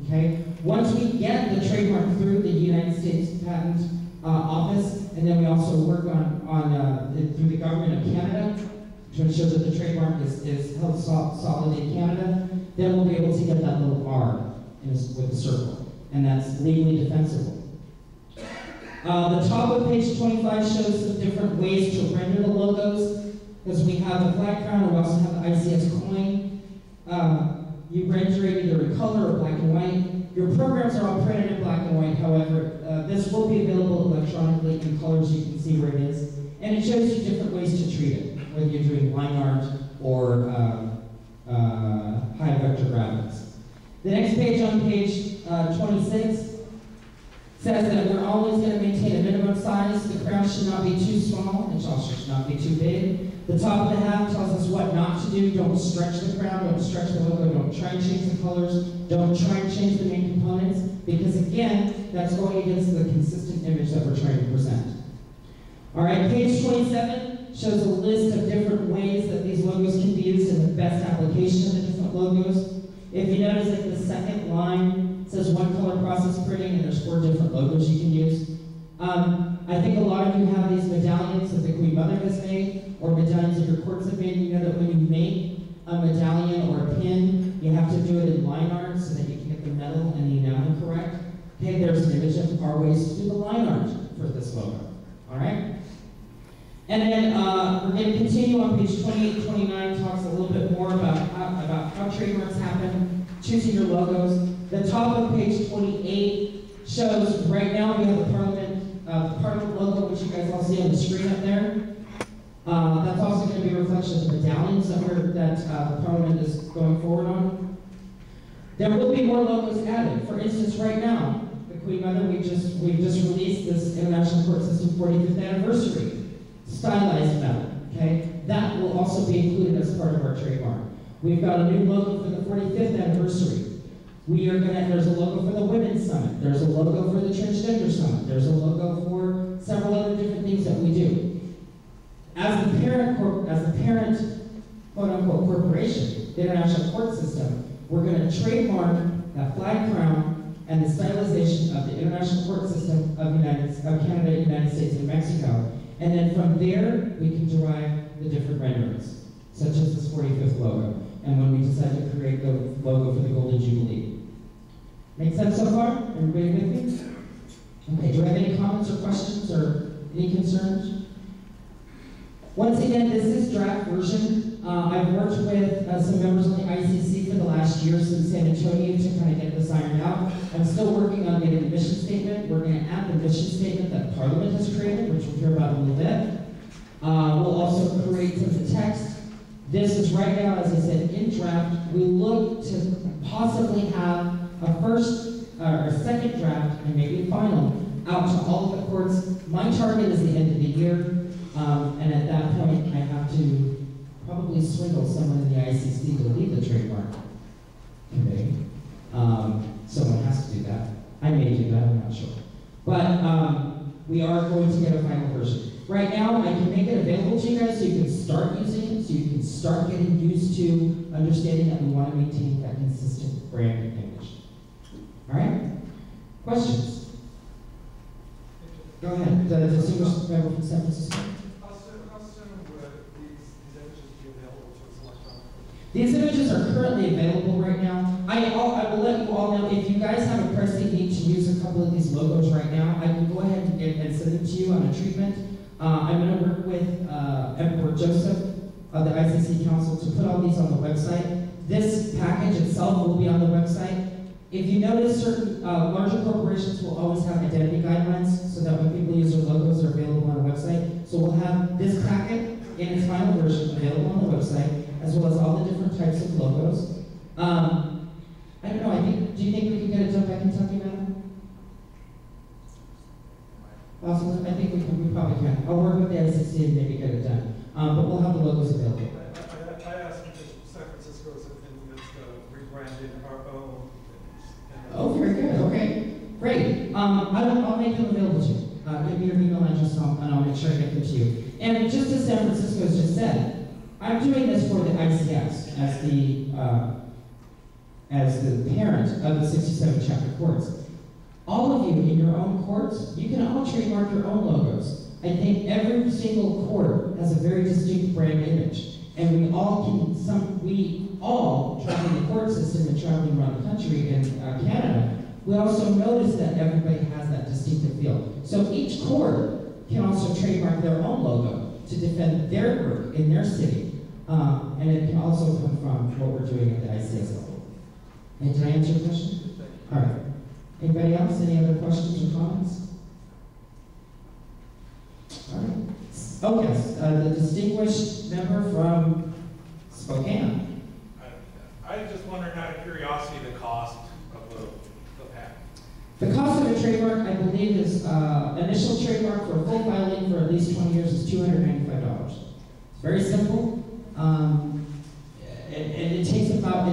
Okay? Once we get the trademark through the United States Patent Office, and then we also work through the government of Canada to ensure that the trademark is held solid in Canada, then we'll be able to get that little R with the circle, and that's legally defensible. The top of page 25 shows some different ways to render the logos, because we have the flag crown, and we also have the ICS coin. You render it either in color or black and white. Your programs are all printed in black and white, however, this will be available electronically in colors. You can see where it is. And it shows you different ways to treat it, whether you're doing line art or high vector graphics. The next page on page 26 says that we're always going to maintain a minimum size. The crown should not be too small, it also should not be too big. The top of the hat tells us what not to do. Don't stretch the crown, don't stretch the logo, don't try and change the colors, don't try and change the main components, because again, that's going against the consistent image that we're trying to present. All right, page 27 shows a list of different ways that these logos can be used and the best application of the different logos. If you notice, like the second line says one color process printing, and there's 4 different logos you can use. I think a lot of you have these medallions that the Queen Mother has made, or medallions that your courts have made. You know that when you make a medallion or a pin, you have to do it in line art so that you can get the metal and the enamel correct. Okay, there's an image of our ways to do the line art for this logo. All right? And then we're going to continue on page 28, 29, talks a little bit more about how trademarks happen, choosing your logos. The top of page 28 shows, right now we have the Parlament logo, which you guys all see on the screen up there. That's also going to be a reflection of the medallions that the Parliament is going forward on. There will be more logos added. For instance, right now, the Queen Mother, we've just released this International Court System 45th anniversary stylized metal. Okay, that will also be included as part of our trademark. We've got a new logo for the 45th anniversary. There's a logo for the Women's Summit. There's a logo for the Transgender Summit. There's a logo for several other different things that we do. As the parent, quote-unquote, corporation, the International Court System, we're going to trademark that flag crown and the stylization of the International Court System of Canada, United States, and Mexico. And then from there, we can derive the different renderings, such as this 45th logo, and when we decide to create the logo for the Golden Jubilee. Make sense so far? Everybody with me? Okay, do I have any comments or questions or any concerns? Once again, this is draft version. I've worked with some members on the ICC for the last year since San Antonio to kind of get this ironed out. I'm still working on getting the mission statement. We're going to add the mission statement that Parliament has created, which we'll hear about in a little bit. We'll also create some of the text This is right now, as I said, in draft. We look to possibly have a first or second draft and maybe a final out to all of the courts. My target is the end of the year, and at that point, I have to probably swindle someone in the ICC to lead the trademark committee. Someone has to do that. I may do that, I'm not sure. But we are going to get a final version. Right now, I can make it available to you guys so you can start using it, so you can start getting used to understanding that we want to maintain that consistent brand image. All right? Questions? Go ahead. The distinguished member from San Francisco. How soon would these images be available to us electronically? These images are currently available right now. I will let you all know, if you guys have a pressing need to use a couple of these logos right now, I can go ahead and send them to you on a treatment. I'm going to work with Emperor Joseph of the ICC Council to put all these on the website. This package itself will be on the website. If you notice, certain larger corporations will always have identity guidelines so that when people use their logos, they're available on the website. So we'll have this packet in its final version available on the website, as well as all the different types of logos. I don't know, do you think we can get it done by Kentucky, madam? Awesome. I think we probably can. I'll work with the ICC and maybe get it done. But we'll have the logos available. I asked because San Francisco is in the midst of rebranding our own. Oh, very good. Okay. Great. I'll make them available to you. Give me your email address and I'll make sure I get them to you. And just as San Francisco has just said, I'm doing this for the ICS as the parent of the 67 chapter courts. All of you in your own courts, you can all trademark your own logos. I think every single court has a very distinct brand image. And we all traveling the court system and traveling around the country in Canada, we also notice that everybody has that distinctive feel. So each court can also trademark their own logo to defend their work in their city. And it can also come from what we're doing at the ICS level. And did I answer your question? All right. Anybody else? Any other questions or comments? All right. Oh, yes. The distinguished member from Spokane. I just wondered, out of curiosity, the cost of the patent. The cost of a trademark, I believe, is initial trademark for full filing for at least 20 years is $295. It's very simple. And it takes about a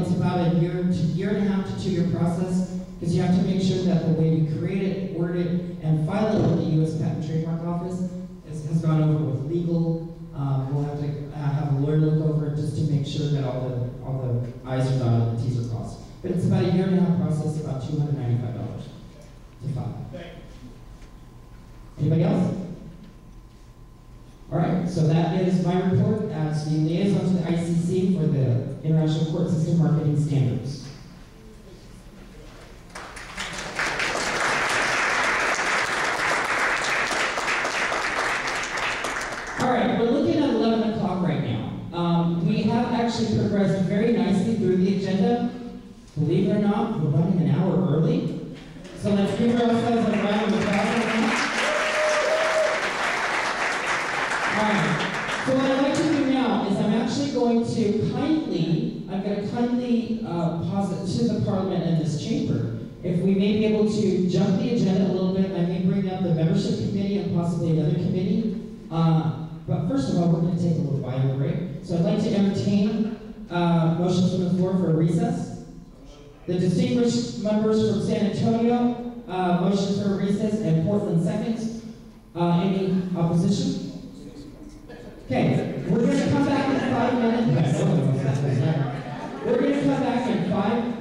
year and a half to 2 year process, because you have to make sure that the way you create it, word it, and file it with the U.S. Patent Trademark Office has gone over with legal. We'll have to have a lawyer look over it just to make sure that all the I's are dotted and the T's are crossed. But it's about a year and a half process, about $295 to file. Thank you. Anybody else? All right, so that is my report as the liaison to the ICC for the International Court System Marketing Standards. All right, we're looking at 11 o'clock right now. We have actually progressed very nicely through the agenda. Believe it or not, we're running an hour early. So let's give ourselves a round of applause. All right, so what I'd like to do now is I'm actually going to kindly posit to the Parliament and this chamber if we may be able to jump the agenda a little bit. I may bring up the membership committee and possibly another committee. But first of all, we're going to take a little bio break. So I'd like to entertain motions from the floor for a recess. The distinguished members from San Antonio, motion for a recess, and Portland seconds. Any opposition? Okay, we're going to come back in 5 minutes. We're going to come back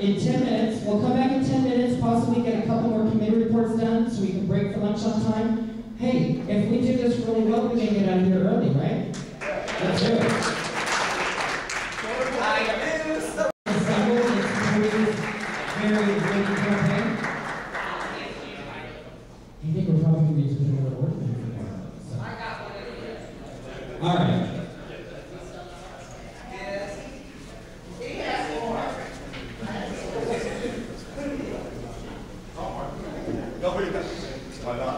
in 10 minutes. We'll come back in 10 minutes, possibly get a couple more committee reports done so we can break for lunch on time. Hey, if we do this really well, we can get out of here early, right? Let's do it. Very great campaign. You think we're probably going to need to put another order in for that? All right. Why not?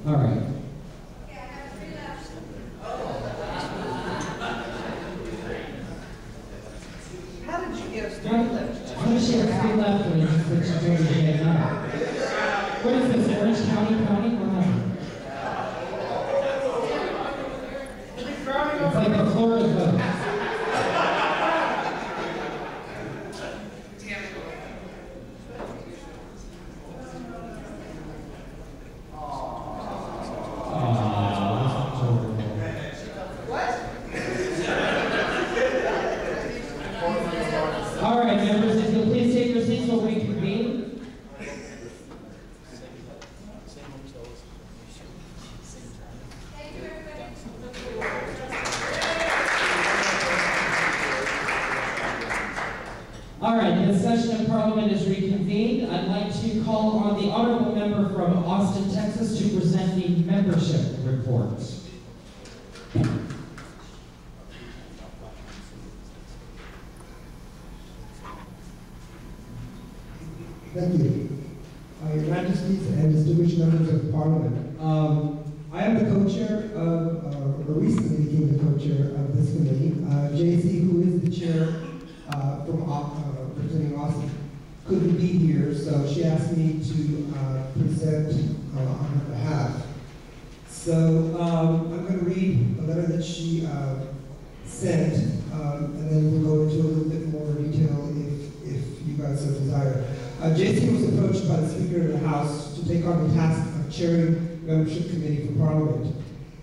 All right. How did you get three left? How does she have 3 left when she's doing the day now? What is this, Orange County? What happened? It's like the Florida vote. All right, members, if you'll please take your seats while we convene. All right, the session of Parliament is reconvened. I'd like to call on the honorable member from Austin, Texas, to present the membership reports. Thank you. Your Majesties and distinguished members of Parliament. I am the co-chair of, or recently became the co-chair of this committee. JC, who is the chair representing Austin, couldn't be here, so she asked me to present on her behalf. So I'm going to read a letter that she sent, and then we'll go into a little bit more detail if you guys so desire. JC was approached by the Speaker of the House to take on the task of chairing the membership committee for Parliament.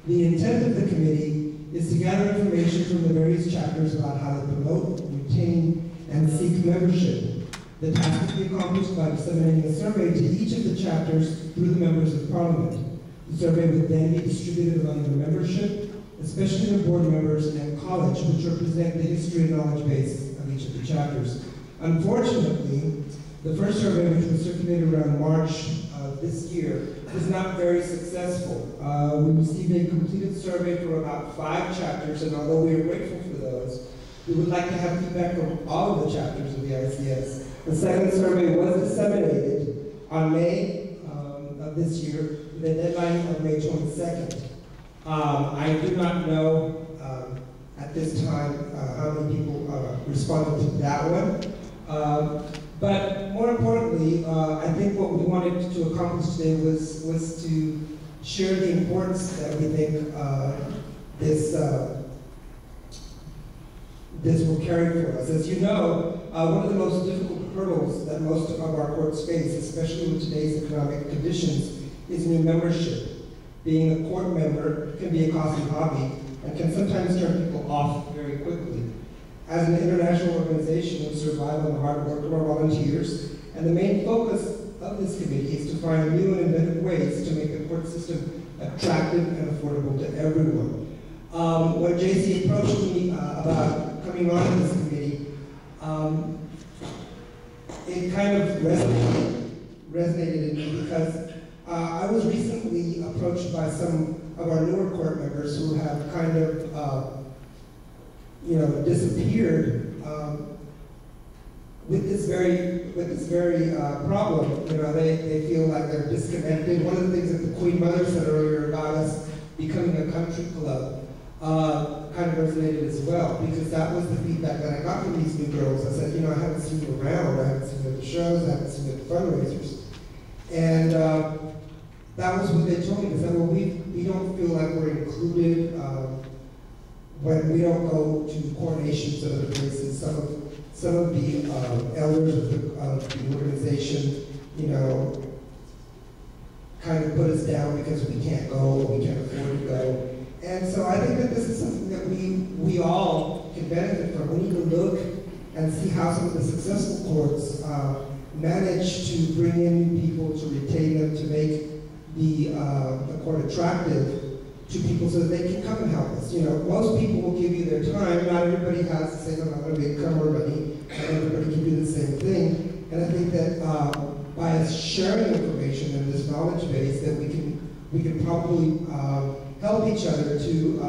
The intent of the committee is to gather information from the various chapters about how to promote, retain, and seek membership. The task will be accomplished by disseminating a survey to each of the chapters through the members of Parliament. The survey would then be distributed among the membership, especially the board members and college, which represent the history and knowledge base of each of the chapters. Unfortunately, the first survey, which was circulated around March of this year, was not very successful. We received a completed survey for about 5 chapters, and although we are grateful for those, we would like to have feedback from all of the chapters of the ICS. The second survey was disseminated on May of this year, with a deadline of May 22nd. I do not know at this time how many people responded to that one. But more importantly, I think what we wanted to accomplish today was to share the importance that we think this will carry for us. As you know, one of the most difficult hurdles that most of our courts face, especially in today's economic conditions, is new membership. Being a court member can be a costly hobby and can sometimes turn people off very quickly. As an international organization, we survive on the hard work of our volunteers, and the main focus of this committee is to find new and inventive ways to make the court system attractive and affordable to everyone. When JC approached me about coming on to this committee, it kind of resonated in me because I was recently approached by some of our newer court members who have kind of disappeared with this very problem. They feel like they're disconnected. One of the things that the Queen Mother said earlier about us becoming a country club kind of resonated as well, because that was the feedback that I got from these new girls. I said, I haven't seen you around, I haven't seen you at the shows, I haven't seen you at the fundraisers. And that was what they told me. They said, well, we don't feel like we're included when we don't go to coronations and other places. Some of the elders of the organization, kind of put us down because we can't go or we can't afford to go. And so I think that this is something that we all can benefit from. We need to look and see how some of the successful courts manage to bring in new people, to retain them, to make the court attractive to people so that they can come and help us. Most people will give you their time. Not everybody has the same amount of income or money. Not everybody can do the same thing. And I think that by us sharing information and this knowledge base, that we can probably help each other to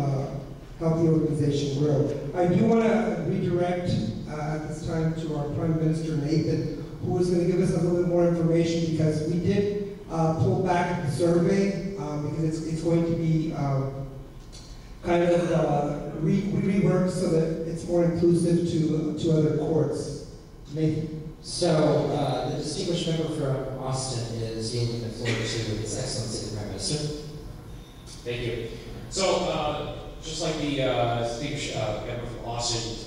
help the organization grow. I do want to redirect at this time to our Prime Minister Nathan, who is going to give us a little bit more information, because we did pull back the survey because it's going to be kind of reworked so that it's more inclusive to other courts. Nathan. So, the distinguished member from Austin is yielding the floor to His Excellency the Prime Minister. Thank you. So, just like the distinguished member from Austin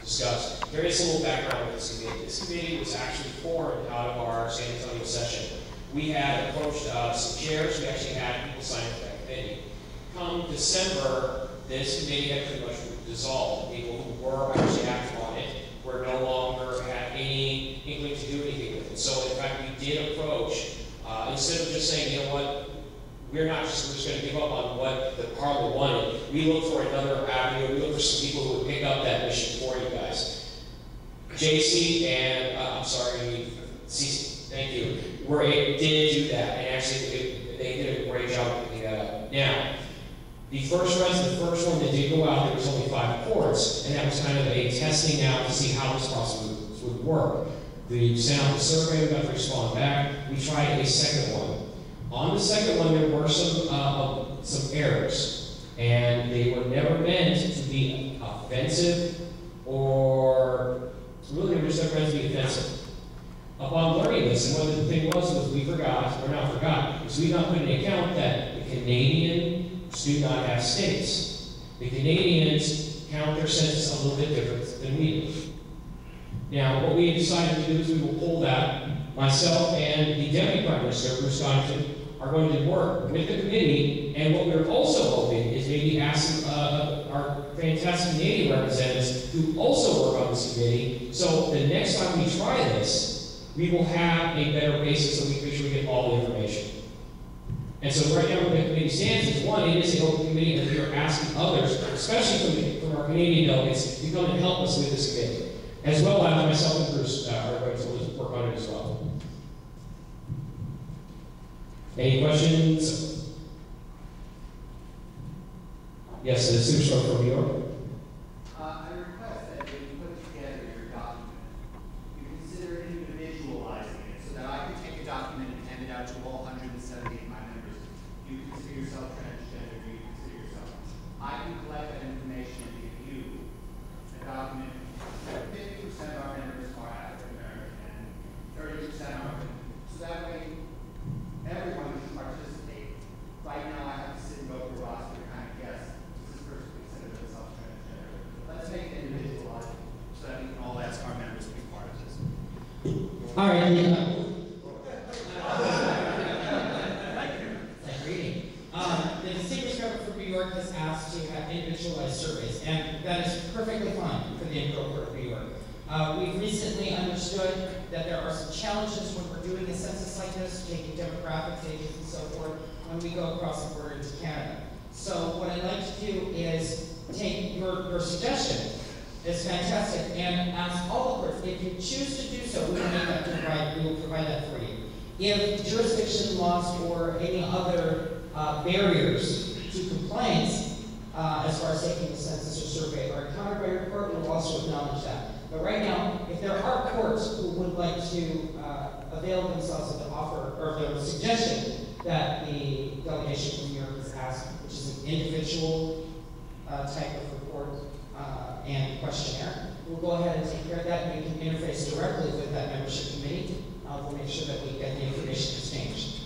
discussed, there is a little background with this committee. This committee was actually formed out of our San Antonio session. We had approached some chairs. We actually had people sign up for that committee. Come December, this committee had pretty much dissolved. People who were actually active on it were no longer had any inkling to do anything with it. So in fact, we did approach, instead of just saying, you know what, we're just going to give up on what the Parliament wanted. We looked for another avenue. We looked for some people who would pick up that mission for you guys. JC and, I'm sorry, CC, thank you, did do that. And actually, they did a great job of picking that up. Now, the first one that did go out, there was only 5 courts, and that was kind of a testing out to see how this process would work. We sent out the survey, we got to respond back. We tried a second one. On the second one, there were some errors, and they were never meant to be offensive, or really they were just never meant to be offensive. Upon learning this, and what the thing was we forgot, or not forgot, is we not put into account that the Canadians do not have states. The Canadians count their census a little bit different than we do. Now, what we decided to do is we will pull that. Myself and the Deputy Prime Minister, Bruce Godfrey, are going to work with the committee, and what we're also hoping is maybe asking our fantastic Canadian representatives to also work on this committee, so the next time we try this, we will have a better basis so we can make sure we get all the information. And so right now, where the committee stands is, one, it is an open committee, and we are asking others, especially from our Canadian delegates, to come and help us with this committee, as well as myself and Bruce are going to work on it as well. Any questions? Yes, the superstar from New York. I request that when you put together your document, you consider individualizing it so that I can take a document and hand it out to all 178 of my members. You consider yourself transgender, you consider yourself. I can collect that information and give you a document. 50% of our members are African American and 30% are women. So that way, everyone can participate. Right now, I have to sit and go through a roster and kind of guess, does this person consider themselves transgender? Let's make it individualized so that we can all ask our members to be part of this. All right. The distinguished member from New York has asked to have individualized surveys, and that is perfectly fine for the Imperial Court of New York. We've recently understood that there are some challenges when we're doing a census like this, taking demographics, ages, and so forth, when we go across the border into Canada. So what I'd like to do is take your suggestion. It's fantastic, and ask all the courts, if you choose to do so, we will provide that for you. If jurisdiction laws or any other barriers to complaints, as far as taking the census or survey, are encountered by your court, we'll also acknowledge that. But right now, if there are courts who would like to avail themselves of the offer or the suggestion that the delegation from New York has asked, which is an individual type of report and questionnaire, we'll go ahead and take care of that, and we can interface directly with that membership committee. We'll make sure that we get the information exchanged.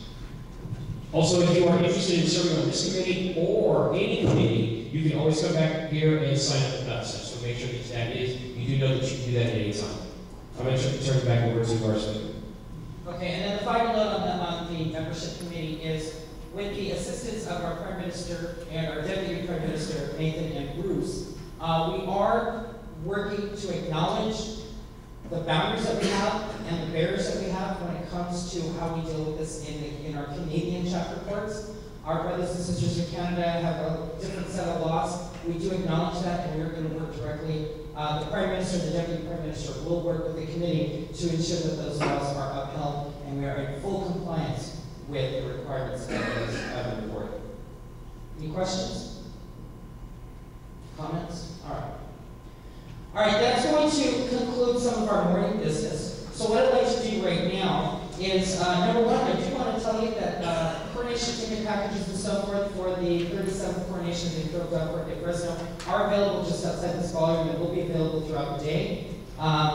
Also, if you are interested in serving on this committee or any committee, you can always come back here and sign up with us. So make sure that you do know that you can do that at any time. I'm going to turn it back over to our speaker. Okay, and then the final note on the membership committee is, with the assistance of our Prime Minister and our Deputy Prime Minister, Nathan and Bruce, we are working to acknowledge the boundaries that we have and the barriers that we have when it comes to how we deal with this in our Canadian chapter courts. Our brothers and sisters in Canada have a different set of laws. We do acknowledge that, and we're going to work directly. The Prime Minister and the Deputy Prime Minister will work with the committee to ensure that those laws are upheld and we are in full compliance with the requirements of the report. Any questions? Comments? All right. All right, that's going to conclude some of our morning business. So what I'd like to do right now is, number one, I do want to tell you that coronation ticket packages and so forth for the 37th coronation in Fresno are available just outside this volume and will be available throughout the day.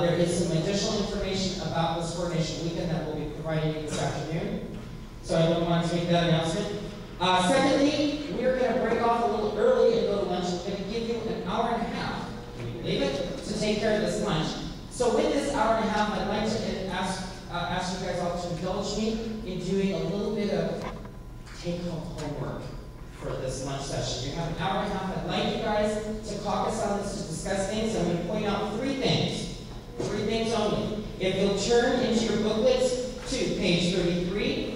There is some additional information about this coronation weekend that we'll be providing you this afternoon. So I don't want to make that announcement. Secondly, we are going to break off a little early and go to lunch. We're going to give you an hour and a half, can you believe it, to take care of this lunch. So with this hour and a half, I'd like to ask you guys all to indulge me in doing a little bit of take-home homework for this lunch session. You have an hour and a half. I'd like you guys to caucus on this, to discuss things. I'm going to point out three things only. If you'll turn into your booklets to page 33.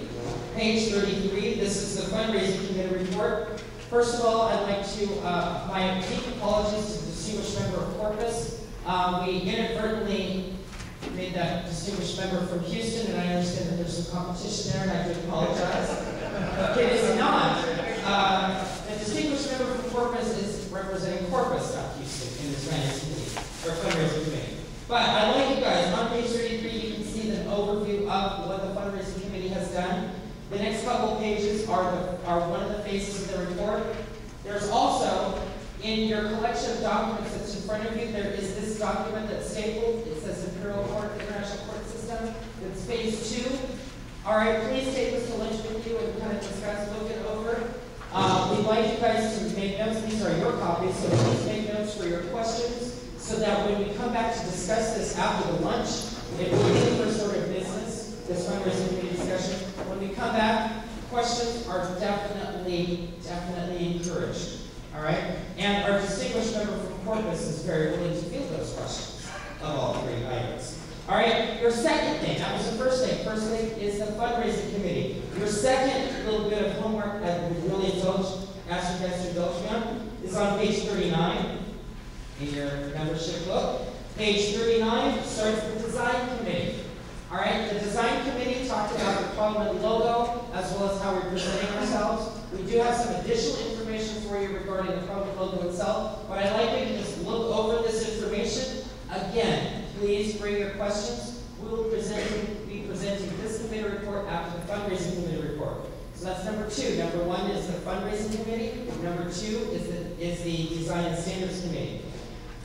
Page 33, this is the fundraising committee report. First of all, I'd like to, my deep apologies to the distinguished member of Corpus. We inadvertently made that distinguished member from Houston, and I understand that there's some competition there, and I do apologize. It is not. The distinguished member from Corpus is representing Corpus, not Houston, in this fundraising committee. But I'd like you guys, on page 33, you can see an overview of what the fundraising committee has done. The next couple of pages are one of the phases of the report. There's also, in your collection of documents that's in front of you, there is this document that's stapled. It says Imperial Court, International Court System. It's phase 2. All right, please take this to lunch with you and kind of discuss, look it over. We'd like you guys to make notes. These are your copies, so please make notes for your questions so that when we come back to discuss this after the lunch, if we're looking for sort of business, this fundraising committee discussion, when we come back, questions are definitely encouraged. All right? And our distinguished member from Corpus is very willing to field those questions of all three items. All right? Your second thing, that was the first thing. First thing is the fundraising committee. Your second little bit of homework I would really ask you guys to indulge me on is on page 39 in your membership book. Page 39 starts the design committee. All right, the design committee talked about the Parlament logo as well as how we're presenting ourselves. We do have some additional information for you regarding the Parlament logo itself, but I'd like you to just look over this information. Again, please bring your questions. We will be presenting this committee report after the fundraising committee report. So that's number 2. Number 1 is the fundraising committee. Number 2 is the design and standards committee.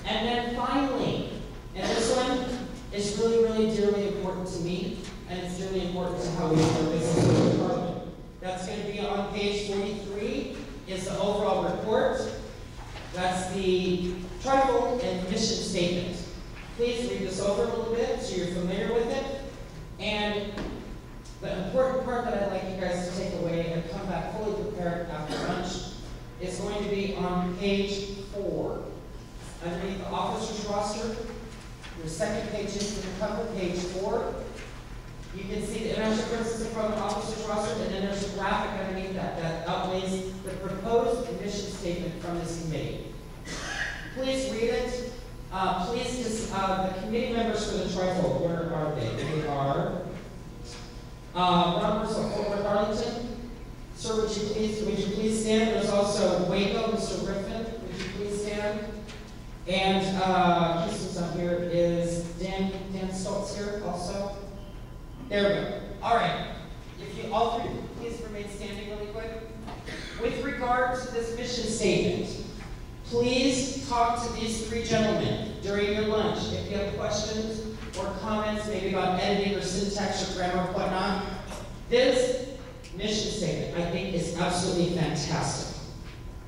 And then finally, and this one is really dearly important to me, and it's really important to how we do business with the Parliament. That's going to be on page 43, is the overall report. That's the tribal and mission statement. Please read this over a little bit so you're familiar with it. And the important part that I'd like you guys to take away and come back fully prepared after lunch is going to be on page 4. Underneath the officer's roster, your second page is the cover, page 4. You can see the international criticism from the officer's roster, and then there's a graphic underneath that outlays the proposed mission statement from this committee. Please read it. The committee members for the trifle, where are they? They are Ron Russell, Fort Worth, Arlington. Sir, would you please stand? There's also Waco, Mr. Griffin. Would you please stand? And Houston's up here. Is Dan Stoltz here also? There we go. All right. If you all three, please remain standing really quick. With regard to this mission statement, please talk to these 3 gentlemen during your lunch. If you have questions or comments, maybe about editing or syntax or grammar or whatnot, this mission statement, I think, is absolutely fantastic.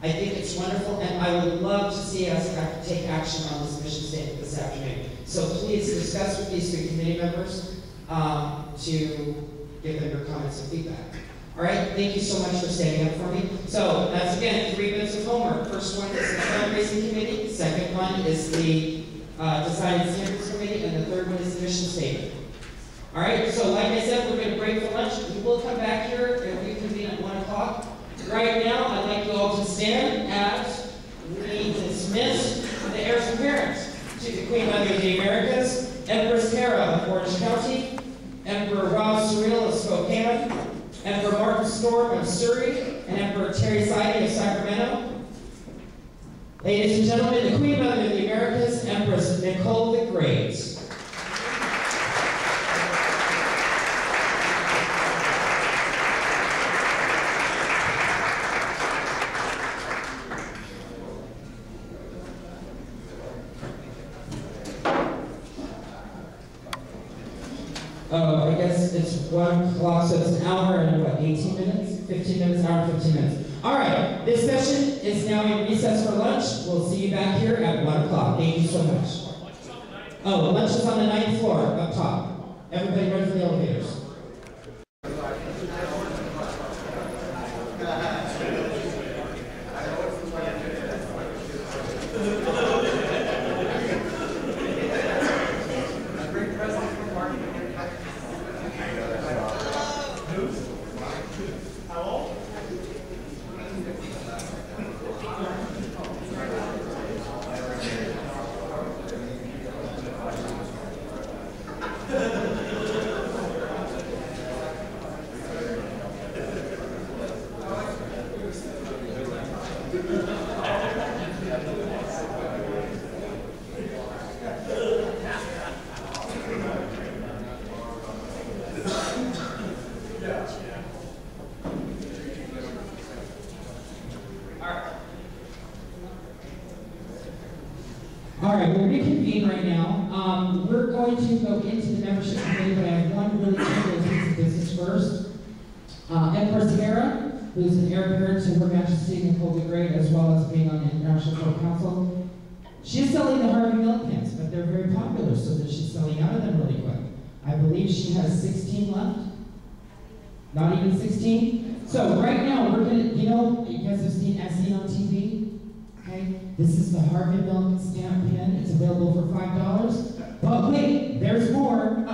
I think it's wonderful, and I would love to see us take action on this mission statement this afternoon. So please discuss with these 3 committee members to give them your comments and feedback. All right, thank you so much for standing up for me. So that's, again, 3 bits of homework. First one is the fundraising committee. Second one is the design and standards committee, and the third one is the mission statement. All right, so like I said, we're going to break for lunch. We will come back here and reconvene at 1 o'clock. Right now, I'd like you all to stand as we dismiss the heirs apparent to the Queen Mother of the Americas, Empress Tara of Orange County, Emperor Rob Surreal of Spokane, Emperor Martin Storm of Surrey, and Emperor Terry Sidey of Sacramento. Ladies and gentlemen, the Queen Mother of the Americas, Empress Nicole the Great. 1 o'clock, so it's an hour and what, 18 minutes? 15 minutes, hour and 15 minutes. All right, this session is now in recess for lunch. We'll see you back here at 1 o'clock. Thank you so much. Oh, lunch is on the 9th floor, up top. Everybody ready for the elevators. All right, we'll reconvene right now. We're going to go into the membership committee, but I have one really quick piece of business first. Empress Hera, who's an heir apparent to Her Majesty Nicole the Great, as well as being on the International Court Council. She's selling the Harvey Milk pants, but they're very popular, so that she's selling out of them really quick. I believe she has 16 left. Not even 16? So right now, we're gonna, you guys have seen SE on TV? Okay? This is the Harvey Milk stamp pin. It's available for $5. But wait, there's more.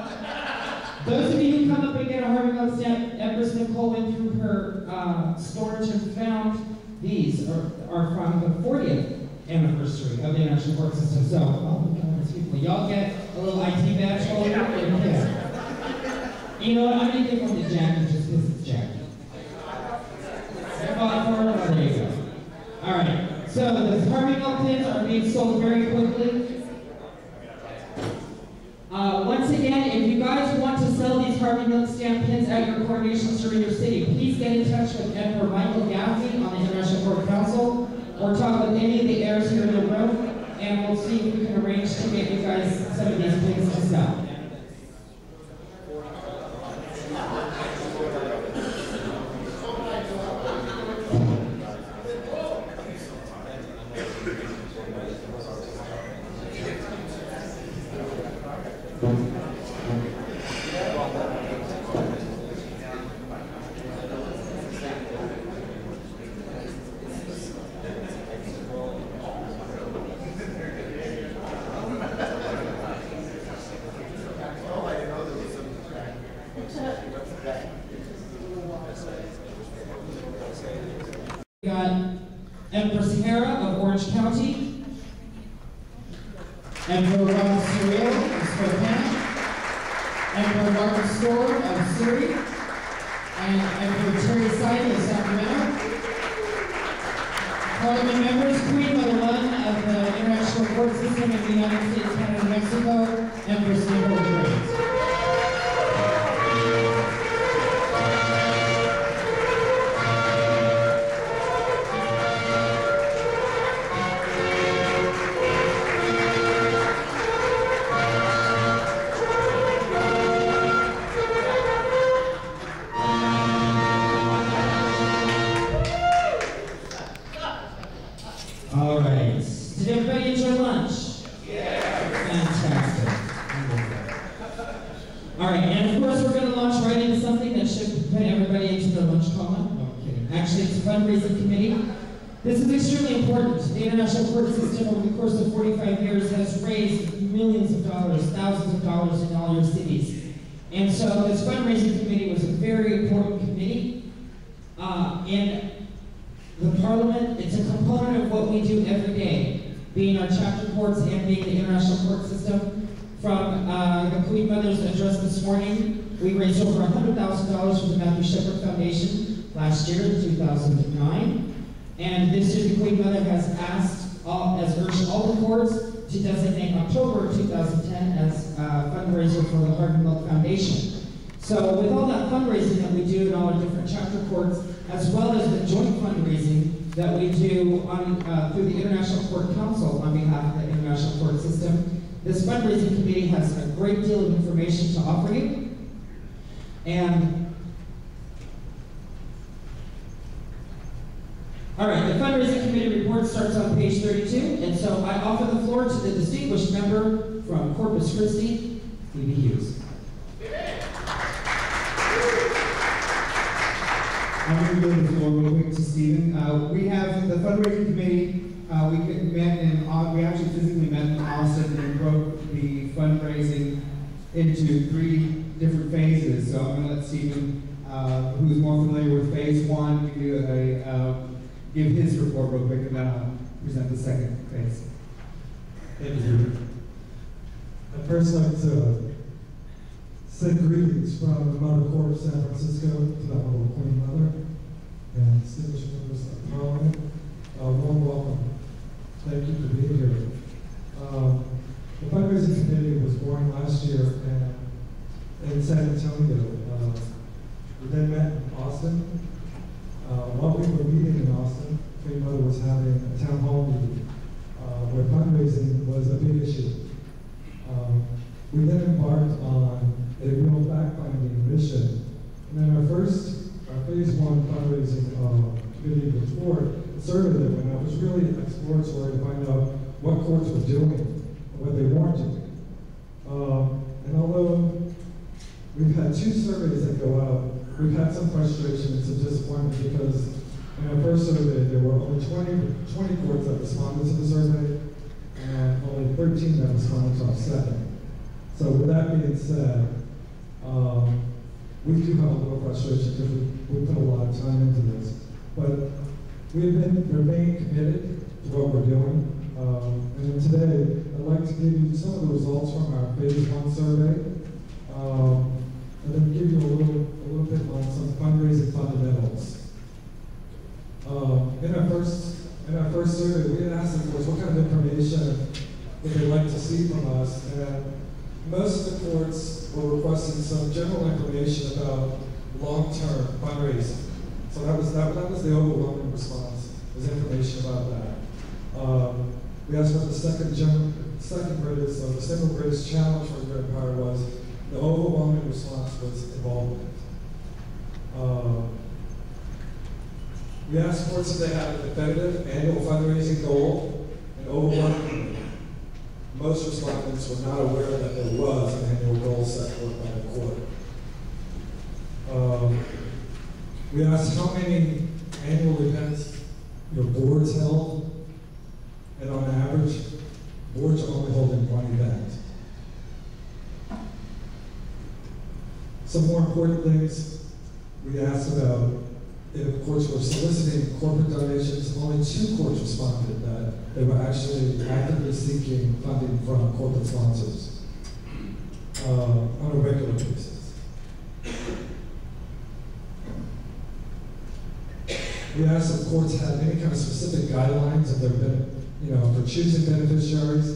Those of you who come up and get a Harvey Milk stamp, Empress Nicole went through her storage and found these are from the 40th anniversary of the International Court System. So, y'all get a little IT badge holder. Yeah. You know what? I'm gonna give one to Jackie just because it's Jackie. There you go. All right. So the Harvey Milk pins are being sold very quickly. Once again, if you guys want to sell these Harvey Milk stamp pins at your coronations or in your city, please get in touch with Emperor Michael Gaffney on the International Court Council, or talk with any of the heirs here in the room, and we'll see if we can arrange to get you guys some of these pins to sell. We got Empress Hera of Orange County, Emperor Ron Surreal of Spokane, Emperor Martin Storr of Surrey, and Emperor Terry Seiden of Sacramento. Parliament members, Queen Mother I of the International Court System in the United States, Canada, and Mexico, Empress Nicole the Great. All right. Did everybody enjoy lunch? Yeah. Fantastic. All right, and of course we're going to launch right into something that should put everybody into their lunch coma. No, I'm kidding. Actually, it's a fundraising committee. This is extremely important. The International Court System over the course of 45 years has raised millions of dollars, thousands of dollars in all your cities. And so this fundraising committee was a very important committee. And the Parliament, it's a component of what we do every day, being our chapter courts and being the International Court System. From the Queen Mother's address this morning, we raised over $100,000 for the Matthew Shepard Foundation last year in 2009. And this year the Queen Mother has urged all the courts to designate October 2010 as fundraiser for the Harvey Milk Foundation. So with all that fundraising that we do in all our different chapter courts, as well as the joint fundraising that we do through the International Court Council on behalf of the International Court System, this fundraising committee has a great deal of information to offer you. And all right, the fundraising committee report starts on page 32, and so I offer the floor to the distinguished member from Corpus Christi, Phoebe Hughes. I'm going to give the floor real quick to Stephen. We have the fundraising committee. We actually physically met in Austin and broke the fundraising into 3 different phases. So I'm going to let Stephen, who's more familiar with phase 1, give his report real quick, and then I'll present the second phase. Thank you. I'd first like to send greetings from the Mother Court of San Francisco to the Honorable Queen Mother and distinguished members of Parliament. Warm welcome. Thank you for being here. The fundraising committee was born last year in San Antonio. We then met in Austin. While we were meeting in Austin, Queen Mother was having a town hall meeting where fundraising was a big issue. We then embarked on a real fact-finding mission. And then our phase 1 fundraising committee report, the survey that went out was really exploratory to find out what courts were doing and what they weren't doing. And although we've had 2 surveys that go out, we've had some frustration and some disappointment because in our first survey, there were only 20 courts that responded to the survey and only 13 that responded to our second. So with that being said, we do have a little frustration because we put a lot of time into this. But we've remained committed to what we're doing. And today, I'd like to give you some of the results from our phase 1 survey. And then give you a little bit on some fundraising fundamentals. In our first survey, we had asked the courts what kind of information would they like to see from us, and most of the courts were requesting some general information about long-term fundraising. So that was the overwhelming response, was information about that. We asked what the second greatest, or the single greatest challenge for the Empire was. The overwhelming response was involvement. We asked courts if they had a definitive annual fundraising goal, and overwhelmingly, most respondents were not aware that there was an annual goal set forth by the court. We asked how many annual events your boards held, and on average, boards are only holding 1 event. Some more important things we asked about if courts were soliciting corporate donations. Only 2 courts responded that they were actually actively seeking funding from corporate sponsors on a regular basis. We asked if courts had any kind of specific guidelines of for choosing beneficiaries,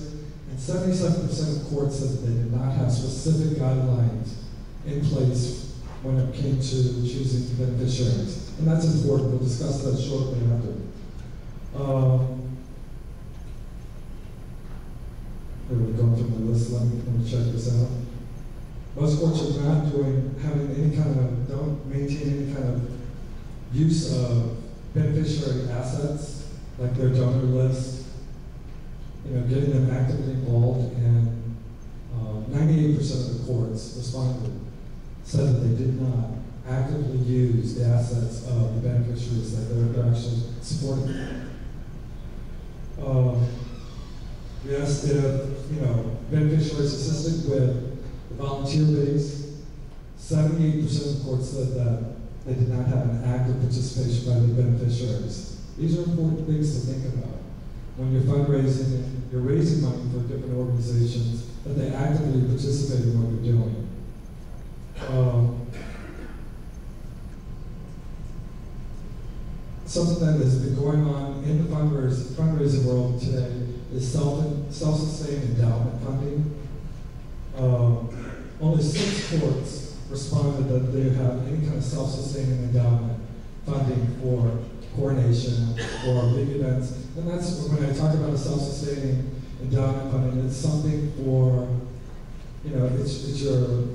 and 77% of courts said that they did not have specific guidelines in place when it came to choosing beneficiaries. And that's important. We'll discuss that shortly after. We're going through my list. Let me check this out. Most courts are not don't maintain any kind of use of beneficiary assets, like their donor list, getting them actively involved, and 98% of the courts responded, said that they did not actively use the assets of the beneficiaries that they're actually supporting. We asked if, beneficiaries assisted with the volunteer base. 78% of the courts said that they did not have an active participation by the beneficiaries. These are important things to think about. When you're fundraising and you're raising money for different organizations, that they actively participate in what you're doing. Something that has been going on in the fundraising world today is self-sustained endowment funding. Only 6 courts responded that they have any kind of self-sustaining endowment funding for coronation or big events. And that's when I talk about a self-sustaining endowment funding, it's something for, it's your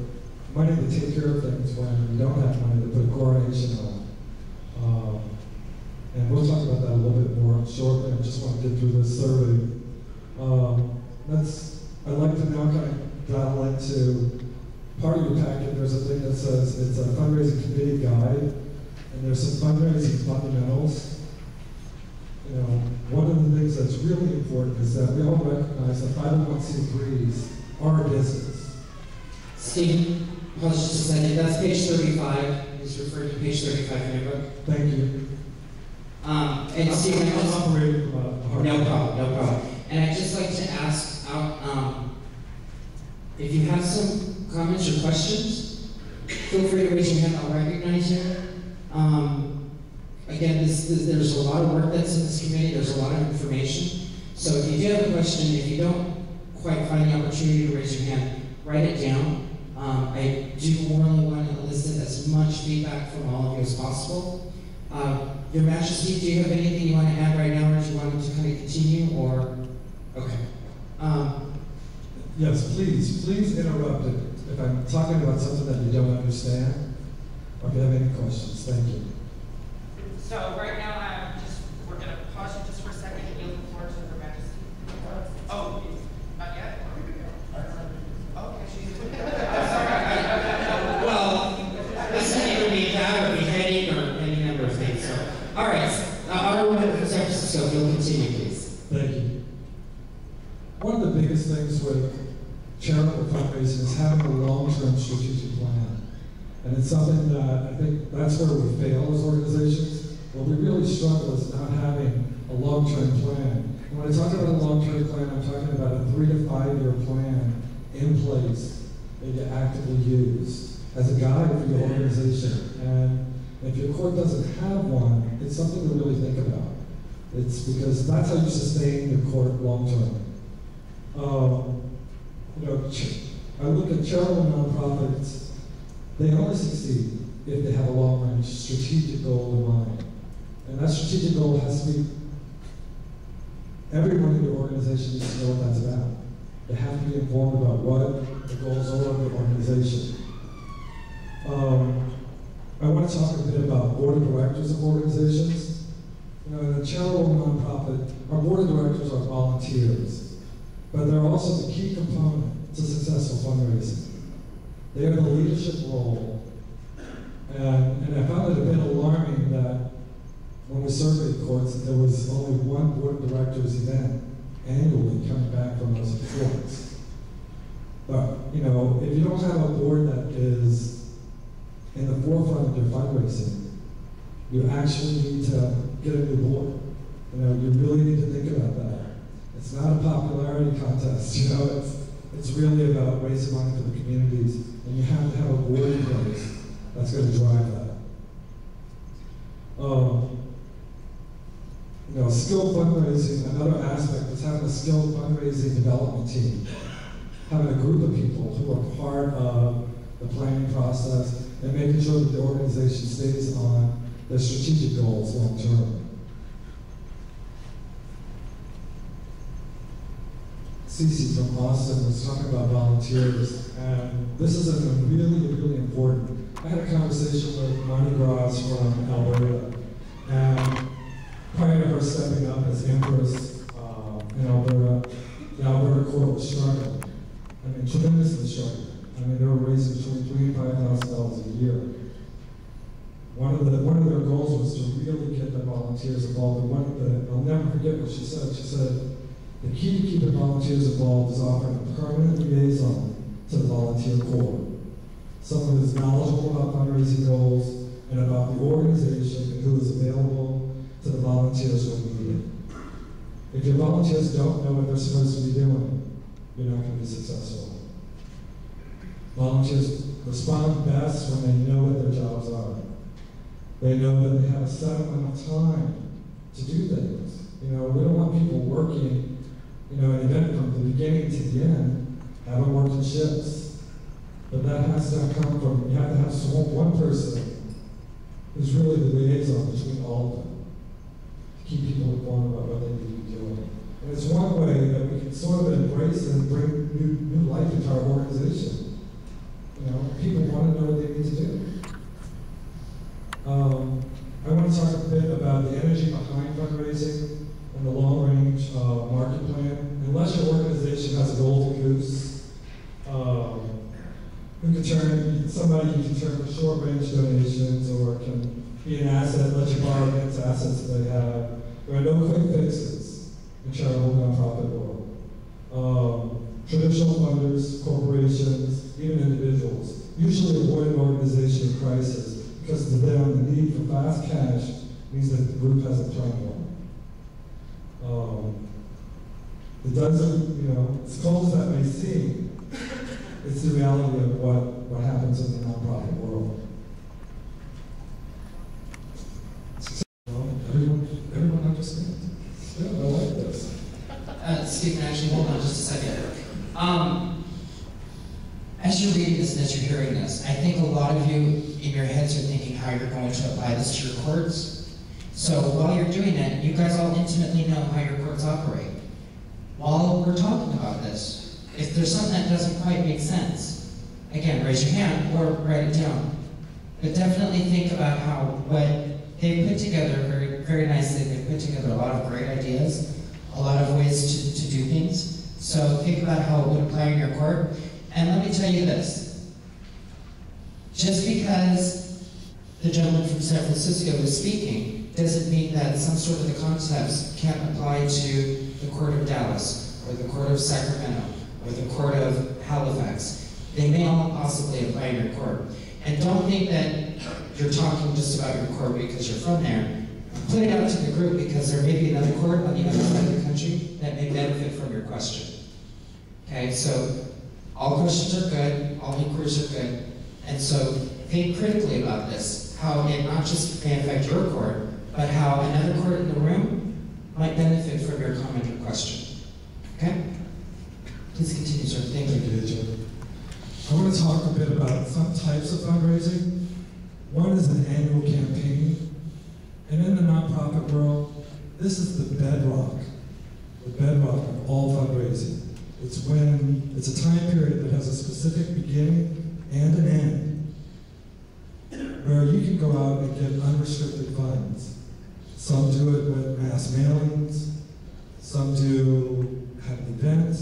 money to take care of things when you don't have money to put coronation on. And we'll talk about that a little bit more shortly. I just want to get through this survey. I'd like to now kind of dial into part of your packet. There's a thing that says it's a fundraising committee guide, and there's some fundraising fundamentals. You know, one of the things that's really important is that we all recognize that 501c3s are a business. Stephen, pause just a second. That's page 35. He's referring to page 35 in your book. Thank you. And Stephen, no problem. And I'd just like to ask out, if you have some comments or questions, feel free to raise your hand. I'll recognize you. Again, there's a lot of work that's in this committee. There's a lot of information. So if you do have a question, if you don't quite find the opportunity to raise your hand, write it down. I do really want to elicit as much feedback from all of you as possible. Your Majesty, do you have anything you want to add right now, or do you want to kind of continue, or? Okay. Yes, please interrupt if I'm talking about something that you don't understand, or if you have any questions. Thank you. So right now, we're going to pause you just for a second and yield the floor to Her Majesty. Oh, not yet? Okay, she's Well, this can either be that or beheading or any number of things. So, all right, Honorable Member from San Francisco, if you'll continue, please. Thank you. One of the biggest things with charitable fundraising is having a long-term strategic plan. And it's something that I think that's where we fail as organizations. What we really struggle is not having a long-term plan. And when I talk about a long-term plan, I'm talking about a 3 to 5 year plan in place that you actively use as a guide for your organization. And if your court doesn't have one, it's something to really think about. It's because that's how you sustain your court long-term. You know, I look at charitable nonprofits, they only succeed if they have a long-range strategic goal in mind. And that strategic goal has to be, everyone in your organization needs to know what that's about. They have to be informed about what the goals are of the organization. I want to talk a bit about board of directors of organizations. You know, in a charitable nonprofit, our board of directors are volunteers, but they're also the key component to successful fundraising. They are the leadership role, and I found it a bit alarming that when we surveyed courts, there was only one board of directors event annually coming back from those courts. But, you know, if you don't have a board that is in the forefront of your fundraising, you actually need to get a new board. You know, you really need to think about that. It's not a popularity contest, you know, it's really about raising money for the communities, and you have to have a board in place that's going to drive that. You know, skilled fundraising, another aspect is having a skilled fundraising development team. Having a group of people who are part of the planning process and making sure that the organization stays on their strategic goals long term. Cece from Austin was talking about volunteers, and this is really important. I had a conversation with Marnie Gross from Alberta, and prior to her stepping up as Empress in Alberta, the Alberta court was struggling. I mean, tremendously struggling. I mean, they were raising between $3,000 and $5,000 a year. One of their goals was to really get the volunteers involved. And I'll never forget what she said. She said, the key to keeping volunteers involved is offering a permanent liaison to the volunteer corps. Someone who's knowledgeable about fundraising goals and about the organization and who is available to the volunteers when needed. If your volunteers don't know what they're supposed to be doing, you're not going to be successful. Volunteers respond best when they know what their jobs are. They know that they have a set amount of time to do things. You know, we don't want people working, you know, an event from the beginning to the end, having worked in shifts. But that has to come from, you have to have one person who's really the liaison between all of them to keep people informed about what they need to be doing. And it's one way that we can sort of embrace and bring new life into our organization. You know, people want to know what they need to do. I want to talk a bit about the energy behind fundraising and the long-range market plan. Unless your organization has a golden goose, who can turn, somebody you can turn for short-range donations or can be an asset, let you borrow against assets that they have. There are no quick fixes in charitable nonprofit world. Traditional funders, corporations, even individuals, usually avoid an organization in crisis because to them the need for fast cash means that the group has a turmoil. It doesn't, you know, as cold as that may seem, it's the reality of what happens in the nonprofit world. Everyone understands. Yeah, I like this. Stephen, actually, hold on just a second. As you're reading this and as you're hearing this, I think a lot of you in your heads are thinking how you're going to apply this to your courts. So while you're doing it, you guys all intimately know how your courts operate. While we're talking about this, if there's something that doesn't quite make sense, again, raise your hand or write it down. But definitely think about how what they put together very, very nicely, they put together a lot of great ideas, a lot of ways to do things. So think about how it would apply in your court. And let me tell you this. Just because the gentleman from San Francisco was speaking doesn't mean that some sort of the concepts can't apply to the Court of Dallas, or the Court of Sacramento, or the Court of Halifax. They may all possibly apply in your court. And don't think that you're talking just about your court because you're from there. Put it out to the group because there may be another court on the other side of the country that may benefit from your question. Okay, so all questions are good, all inquiries are good, and so think critically about this, how it not just may affect your court, but how another court in the room might benefit from your comment or question. Okay? Please continue, sir. Thank you. Thank you, Jim. I want to talk a bit about some types of fundraising. One is an annual campaign, and in the nonprofit world, this is the bedrock of all fundraising. It's a time period that has a specific beginning and an end, where you can go out and get unrestricted funds. Some do it with mass mailings, some do have an event,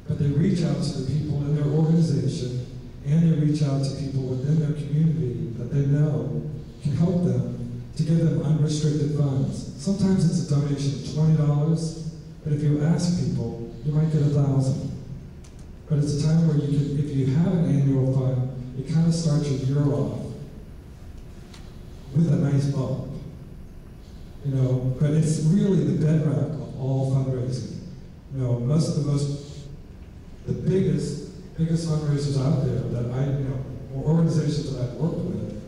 but they reach out to the people in their organization, and they reach out to people within their community that they know can help them to give them unrestricted funds. Sometimes it's a donation of $20, but if you ask people, you might get 1,000. But it's a time where you can, if you have an annual fund, you kind of start your year off with a nice bump. You know, but it's really the bedrock of all fundraising. You know, the biggest fundraisers out there that I, you know, or organizations that I've worked with,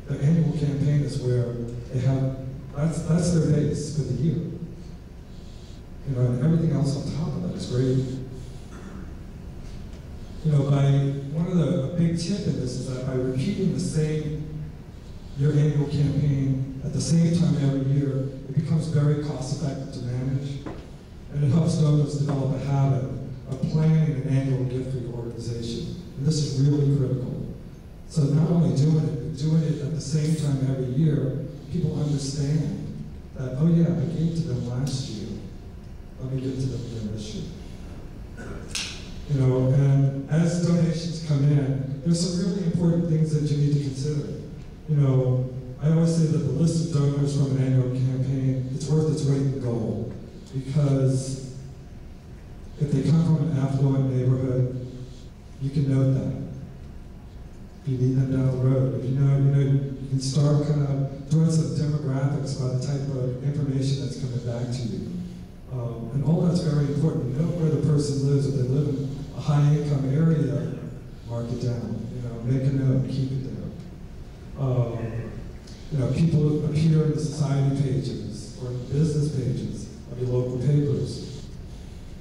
the annual campaign is where they have, that's their base for the year. You know, and everything else on top of that is great. You know, a big tip in this is that by repeating your annual campaign at the same time every year, it becomes very cost effective to manage, and it helps donors develop a habit of planning an annual gift for your organization. And this is really critical. So not only doing it, but doing it at the same time every year, people understand that, oh yeah, I gave to them last year. Let me give to them again this year. You know, and as donations come in, there's some really important things that you need to consider. You know, I always say that the list of donors from an annual campaign, it's worth its weight in gold. Because if they come from an affluent neighborhood, you can note that. If you need them down the road, if you can start kind of doing some demographics about the type of information that's coming back to you. And all that's very important. You know where the person lives. If they live in a high-income area, mark it down. You know, make a note, keep it there. You know, people appear in the society pages or the business pages of your local papers.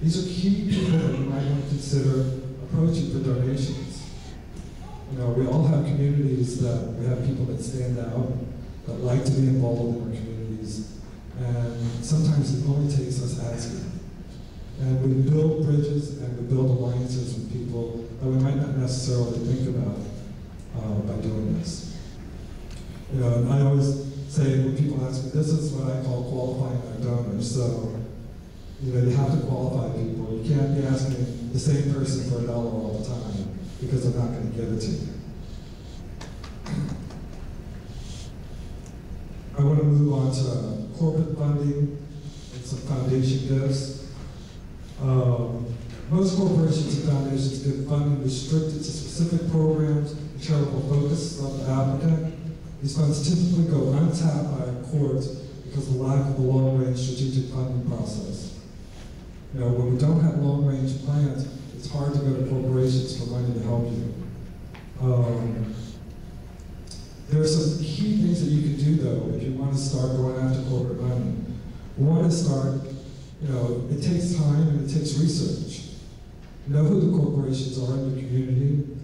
These are key people that you might want to consider approaching for donations. You know, we all have communities that we have people that stand out, that like to be involved in our communities. And sometimes it only takes us asking. And we build bridges and we build alliances with people that we might not necessarily think about by doing this. You know, and I always say when people ask me, this is what I call qualifying our donors. So, you know, you have to qualify people. You can't be asking the same person for $1 all the time because they're not going to give it to you. I want to move on to corporate funding and some foundation gifts. Most corporations and foundations give funding restricted to specific programs and charitable focus of the applicant. These funds typically go untapped by a court because of the lack of a long-range strategic funding process. You know, when we don't have long-range plans, it's hard to go to corporations for money to help you. There are some key things that you can do, though, if you want to start going after corporate money. One is start, you know, it takes time and it takes research. Know who the corporations are in your community.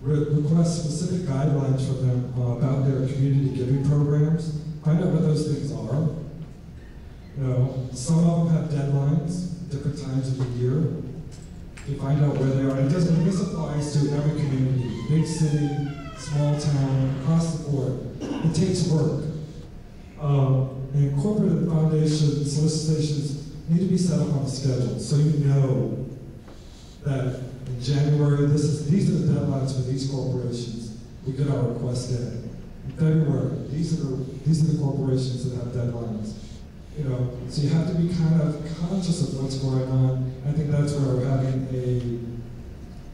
Request specific guidelines from them about their community giving programs. Find out what those things are. You know, some of them have deadlines, different times of the year. You find out where they are. And this applies to every community, big city, small town, across the board. It takes work. And corporate and foundation solicitations need to be set up on a schedule so you know that in January, these are the deadlines for these corporations. We get our request in. In February, these are the corporations that have deadlines. You know, so you have to be kind of conscious of what's going on. I think that's where having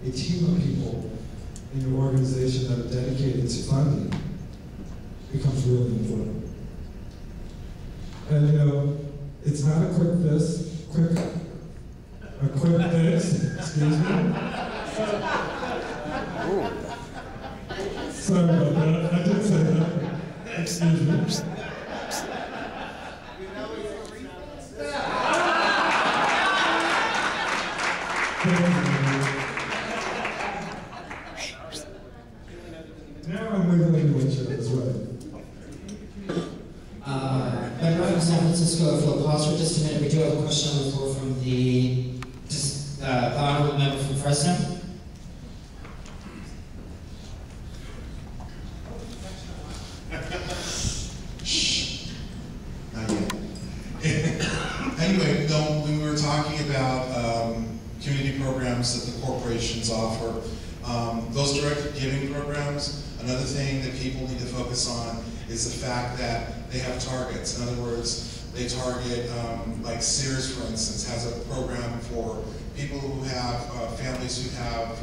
a team of people in your organization that are dedicated to funding becomes really important. And you know, it's not a quick fix, excuse me. Sorry about that, I did say that. Excuse me. Now I'm wiggling to each other's way. Member from San Francisco, if you'll pause for just a minute, we do have a question on the floor from the honorable member from Fresno. Not yet. Anyway, when we were talking about community programs that the corporations offer, those direct giving programs, another thing that people need to focus on is the fact that they have targets. In other words, they target, like Sears, for instance, has a program for people who have families who have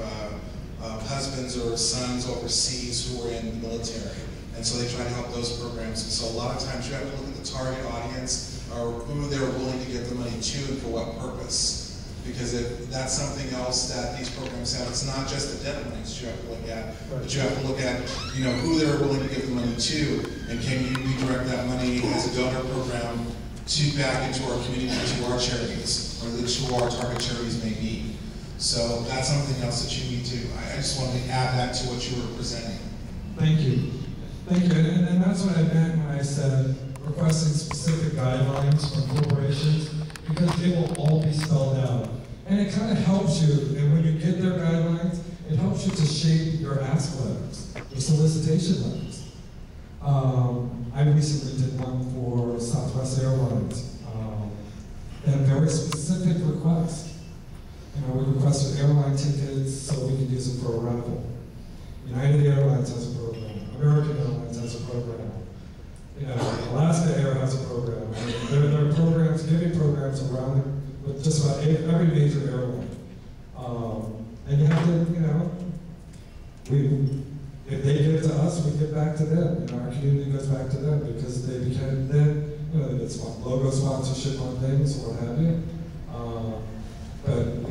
husbands or sons overseas who are in the military. And so they try to help those programs. And so a lot of times you have to look at the target audience or who they're willing to give the money to and for what purpose. Because if that's something else that these programs have, it's not just the deadlines you have to look at, but you have to look at, you know, who they're willing to give the money to, and can you redirect that money as a donor program to back into our community, to our charities, or to our target charities may be. So that's something else that you need to, I just wanted to add that to what you were presenting. Thank you. Thank you, and that's what I meant when I said requesting specific guidelines from corporations, because they will all be spelled out. And it kind of helps you, and when you get their guidelines, it helps you to shape your ask letters, your solicitation letters. I recently did one for Southwest Airlines. They have very specific requests. You know, we requested airline tickets so we could use them for a raffle. United Airlines has a program. American Airlines has a program. You know, Alaska Air has a program. There are programs, giving programs around with just about every major airline. And you have to, you know, if they give to us, we give back to them. You know, our community goes back to them because they became, then, you know, they get logo sponsorship on things or what have you. But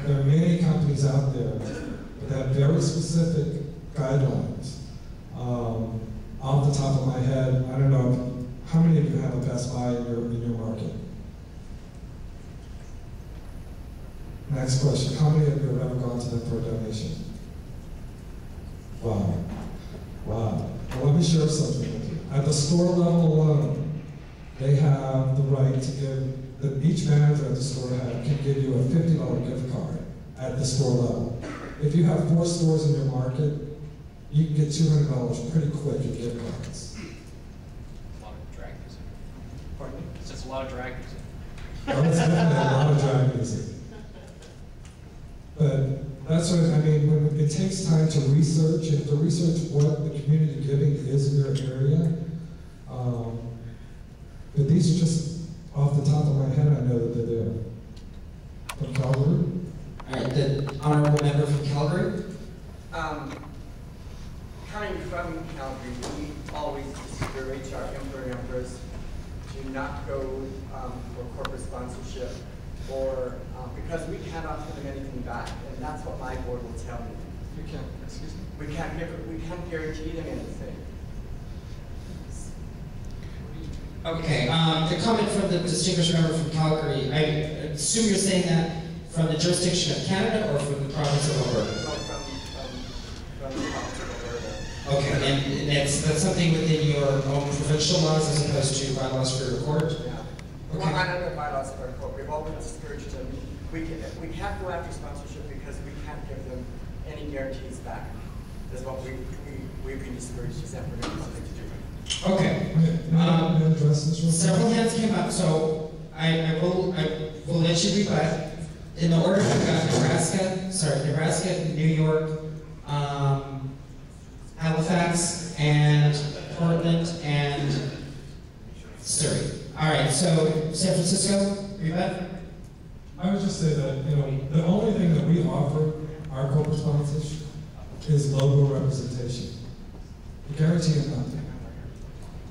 there are many companies out there that have very specific guidelines. Off the top of my head, I don't know, how many of you have a Best Buy in your market? Next question, how many of you have ever gone to them for a donation? Wow. Wow. Well, let me share something with you. At the store level alone, they have the right to give each manager at the store can give you a $50 gift card at the store level. If you have 4 stores in your market, you can get $200 pretty quick in gift cards. A lot of drag music. Pardon me? It's just a lot of drag music. Oh, it's definitely a lot of drag music. But that's what, I mean, when it takes time to research, and to research what the community giving is in your area. But these are just off the top of my head, I know that they're there. From Calgary? All right, the honorable member from Calgary. Coming from Calgary, we always discourage our members to not go for corporate sponsorship, or because we can't offer them anything back, and that's what my board will tell me. You can't, excuse me? We can't guarantee them anything. Okay, the comment from the distinguished member from Calgary, I assume you're saying that from the jurisdiction of Canada or from the province of Alberta? No, from the province of Alberta. Okay, and that's something within your own provincial laws as opposed to bylaws for your court? Yeah. Okay. Well, under bylaws of our court, we've always discouraged them. We can't go after sponsorship because we can't give them any guarantees back. That's what we've been discouraged as that we're doing something to do. Okay. Several hands came up, so I will let you rebut. In the order we've got Nebraska, New York, Halifax, and Portland, and Surrey. All right, so San Francisco, rebut? I would just say that, you know, the only thing that we offer our corporate sponsors is logo representation. We guarantee nothing.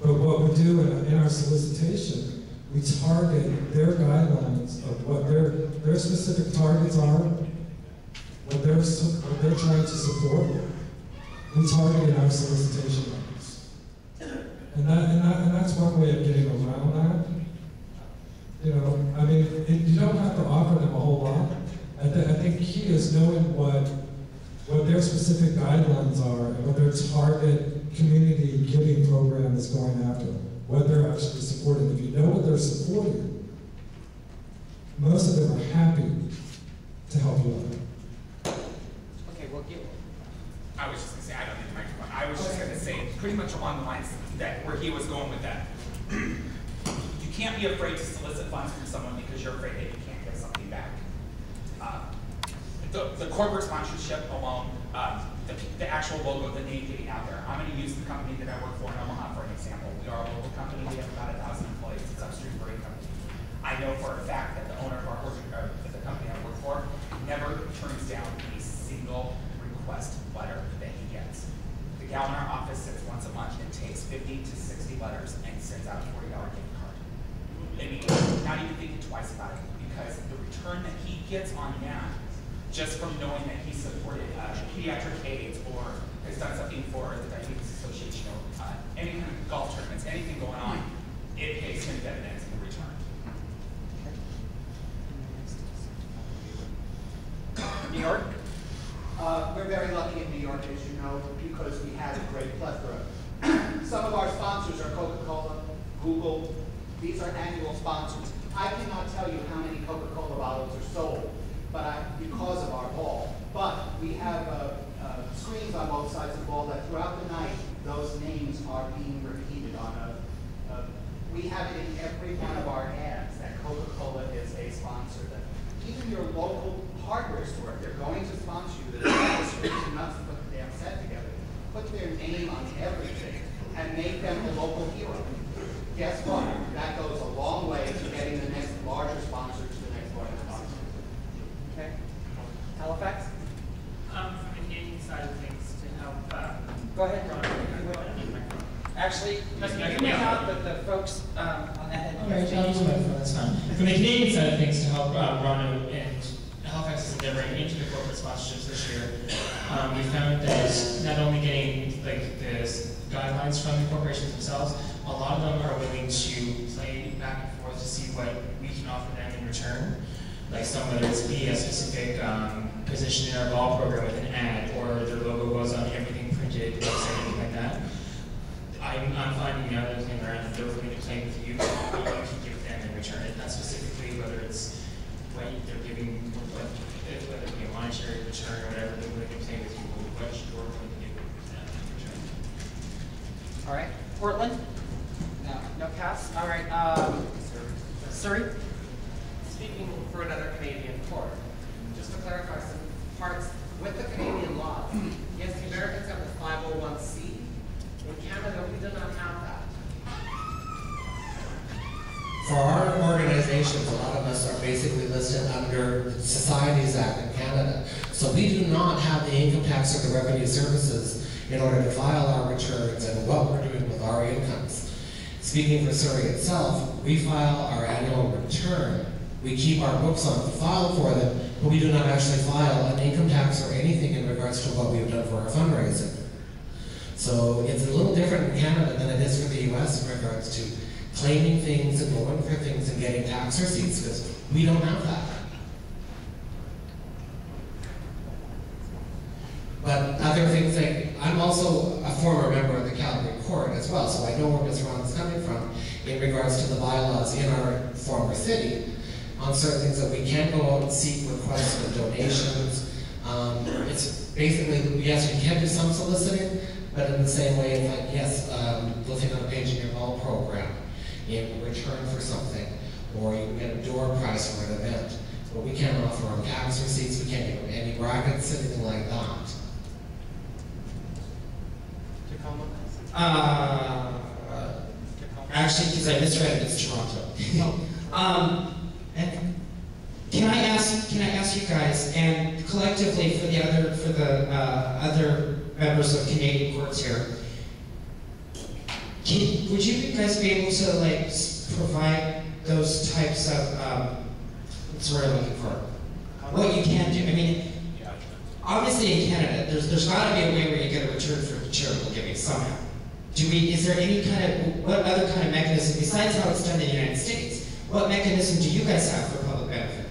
But what we do in our solicitation, we target their guidelines of what their specific targets are, what they're trying to support. We target in our solicitation letters. And that's one way of getting around that. You know, I mean, you don't have to offer them a whole lot. I think key is knowing what their specific guidelines are and what their target community giving program is going after, what they're actually supporting. If you know what they're supporting, most of them are happy to help you out. Okay, well, I was just going to say, I don't need the microphone. I was just going to say, pretty much along the lines that where he was going with that. You can't be afraid to solicit funds from someone because you're afraid that you can't get something back. The corporate sponsorship alone, the actual logo, the name getting out there. I'm going to use the company that I work for in Omaha for an example. We are a local company. We have about 1,000 employees. It's Upstream Brewing Company. I know for a fact that the owner of the company I work for never turns down a single request letter that he gets. The gal in our office sits once a month and takes 50 to 60 letters and sends out a $40 gift card. I mean, not even thinking twice about it, because the return that he gets on that, just from knowing that he supported pediatric AIDS or has done something for the Diabetes Association or any kind of golf tournaments, anything going on, it pays him dividends in return. New York? We're very lucky in New York, as you know, because we had a great plethora. Some of our sponsors are Coca-Cola, Google. These are annual sponsors. I cannot tell you how many Coca-Cola bottles are sold because of our ball. But we have screens on both sides of the ball that throughout the night, those names are being repeated on we have it in every one of our ads that Coca-Cola is a sponsor. That even your local hardware store, if they're going to sponsor you, they're nuts to put the damn set together. Put their name on everything and make them a local hero. Guess what? That goes a long way to getting the next larger sponsor to the next larger sponsor. Okay? Halifax? From the Canadian side of things to help. Go ahead. Actually, you may not, but the folks on that end. All right, I'll use my phone, that's fine. From the Canadian side of things to help Ron and Halifax is endeavoring into the corporate sponsorships this year, we found that not only getting like the guidelines from the corporations themselves, a lot of them are willing to play back and forth to see what we can offer them in return. Like some, whether it's be a specific position in our ball program with an ad, or their logo goes on everything printed, website, anything like that. I'm finding now that I'm around that they're willing to play with you. You can give them and then return it, not specifically whether it's what they're giving, whether it be a monetary return or whatever, but we can say with you what you're going to do in return. All right, Portland? No, no pass? All right, Surrey? Speaking for another Canadian court, just to clarify some parts, with the Canadian laws, yes, the Americans have the 501c. In Canada, we do not have that. For our organizations, a lot of us are basically listed under the Societies Act in Canada. So we do not have the income tax or the revenue services in order to file our returns and what we're doing with our incomes. Speaking for Surrey itself, we file our annual return. We keep our books on file for them, but we do not actually file an income tax or anything in regards to what we've done for our fundraising. So it's a little different in Canada than it is for the US in regards to claiming things and going for things and getting tax receipts, because we don't have that. But other things like, I'm also a former member of the Calgary Court as well, so I know where Ms. Ron is coming from in regards to the bylaws in our former city on certain things that we can't go out and seek requests for donations. It's basically, yes, we can do some soliciting, but in the same way, it's like, yes, looking on a page in your ball program in return for something, or you can get a door prize for an event. But we can't offer them tax receipts, we can't give them any brackets, anything like that. Actually, because I misread it, it's Toronto. And can I ask you guys, and collectively for the other members of Canadian courts here, would you guys be able to like provide those types of what's the word I'm looking for? What you can do. I mean, obviously in Canada, there's got to be a way where you get a return for charitable giving somehow. Is there any kind of, what other kind of mechanism, besides how it's done in the United States, what mechanism do you guys have for public benefit?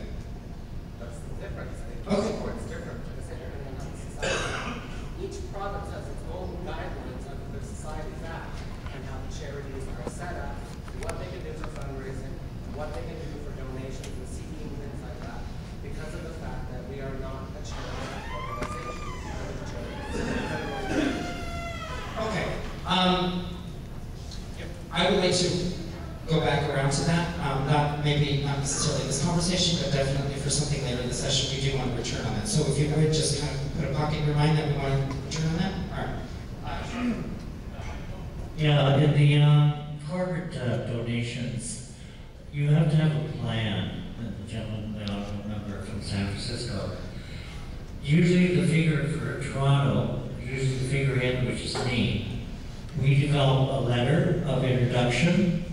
That's the difference. Okay. It's different because everyone has a society. Each province has its own guidelines under the Societies Act and how the charities are set up, what they can do for fundraising, what they can do for donations and seeking things like that, because of the fact that we are not a charitable organization. Okay. I would like to go back around to that. Not necessarily this conversation, but definitely for something later in the session, we do want to return on that. So if you would just kind of put a pocket in your mind that we want to return on that. All right. Yeah, in the corporate donations, you have to have a plan. And the gentleman, the honorable member from San Francisco. Usually the figure for Toronto, usually the figurehead, which is me, we develop a letter of introduction,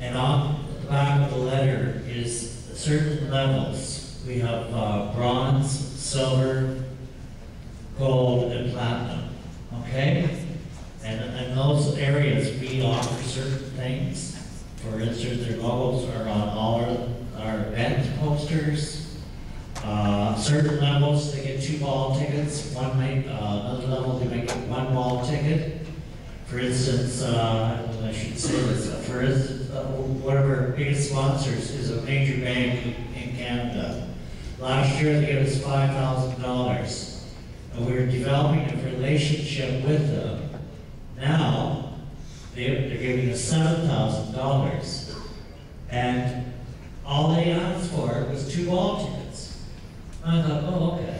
and on the back of the letter is certain levels. We have bronze, silver, gold, and platinum, okay? And in those areas, we offer certain things. For instance, their logos are on all our event posters. Certain levels, they get 2 ball tickets. Another level, they might get 1 ball ticket. For instance, I should say this, for instance, one of our biggest sponsors is a major bank in Canada. Last year they gave us $5,000, and we're developing a relationship with them. Now, they're giving us $7,000, and all they asked for was 2 ball tickets. And I thought, oh, okay.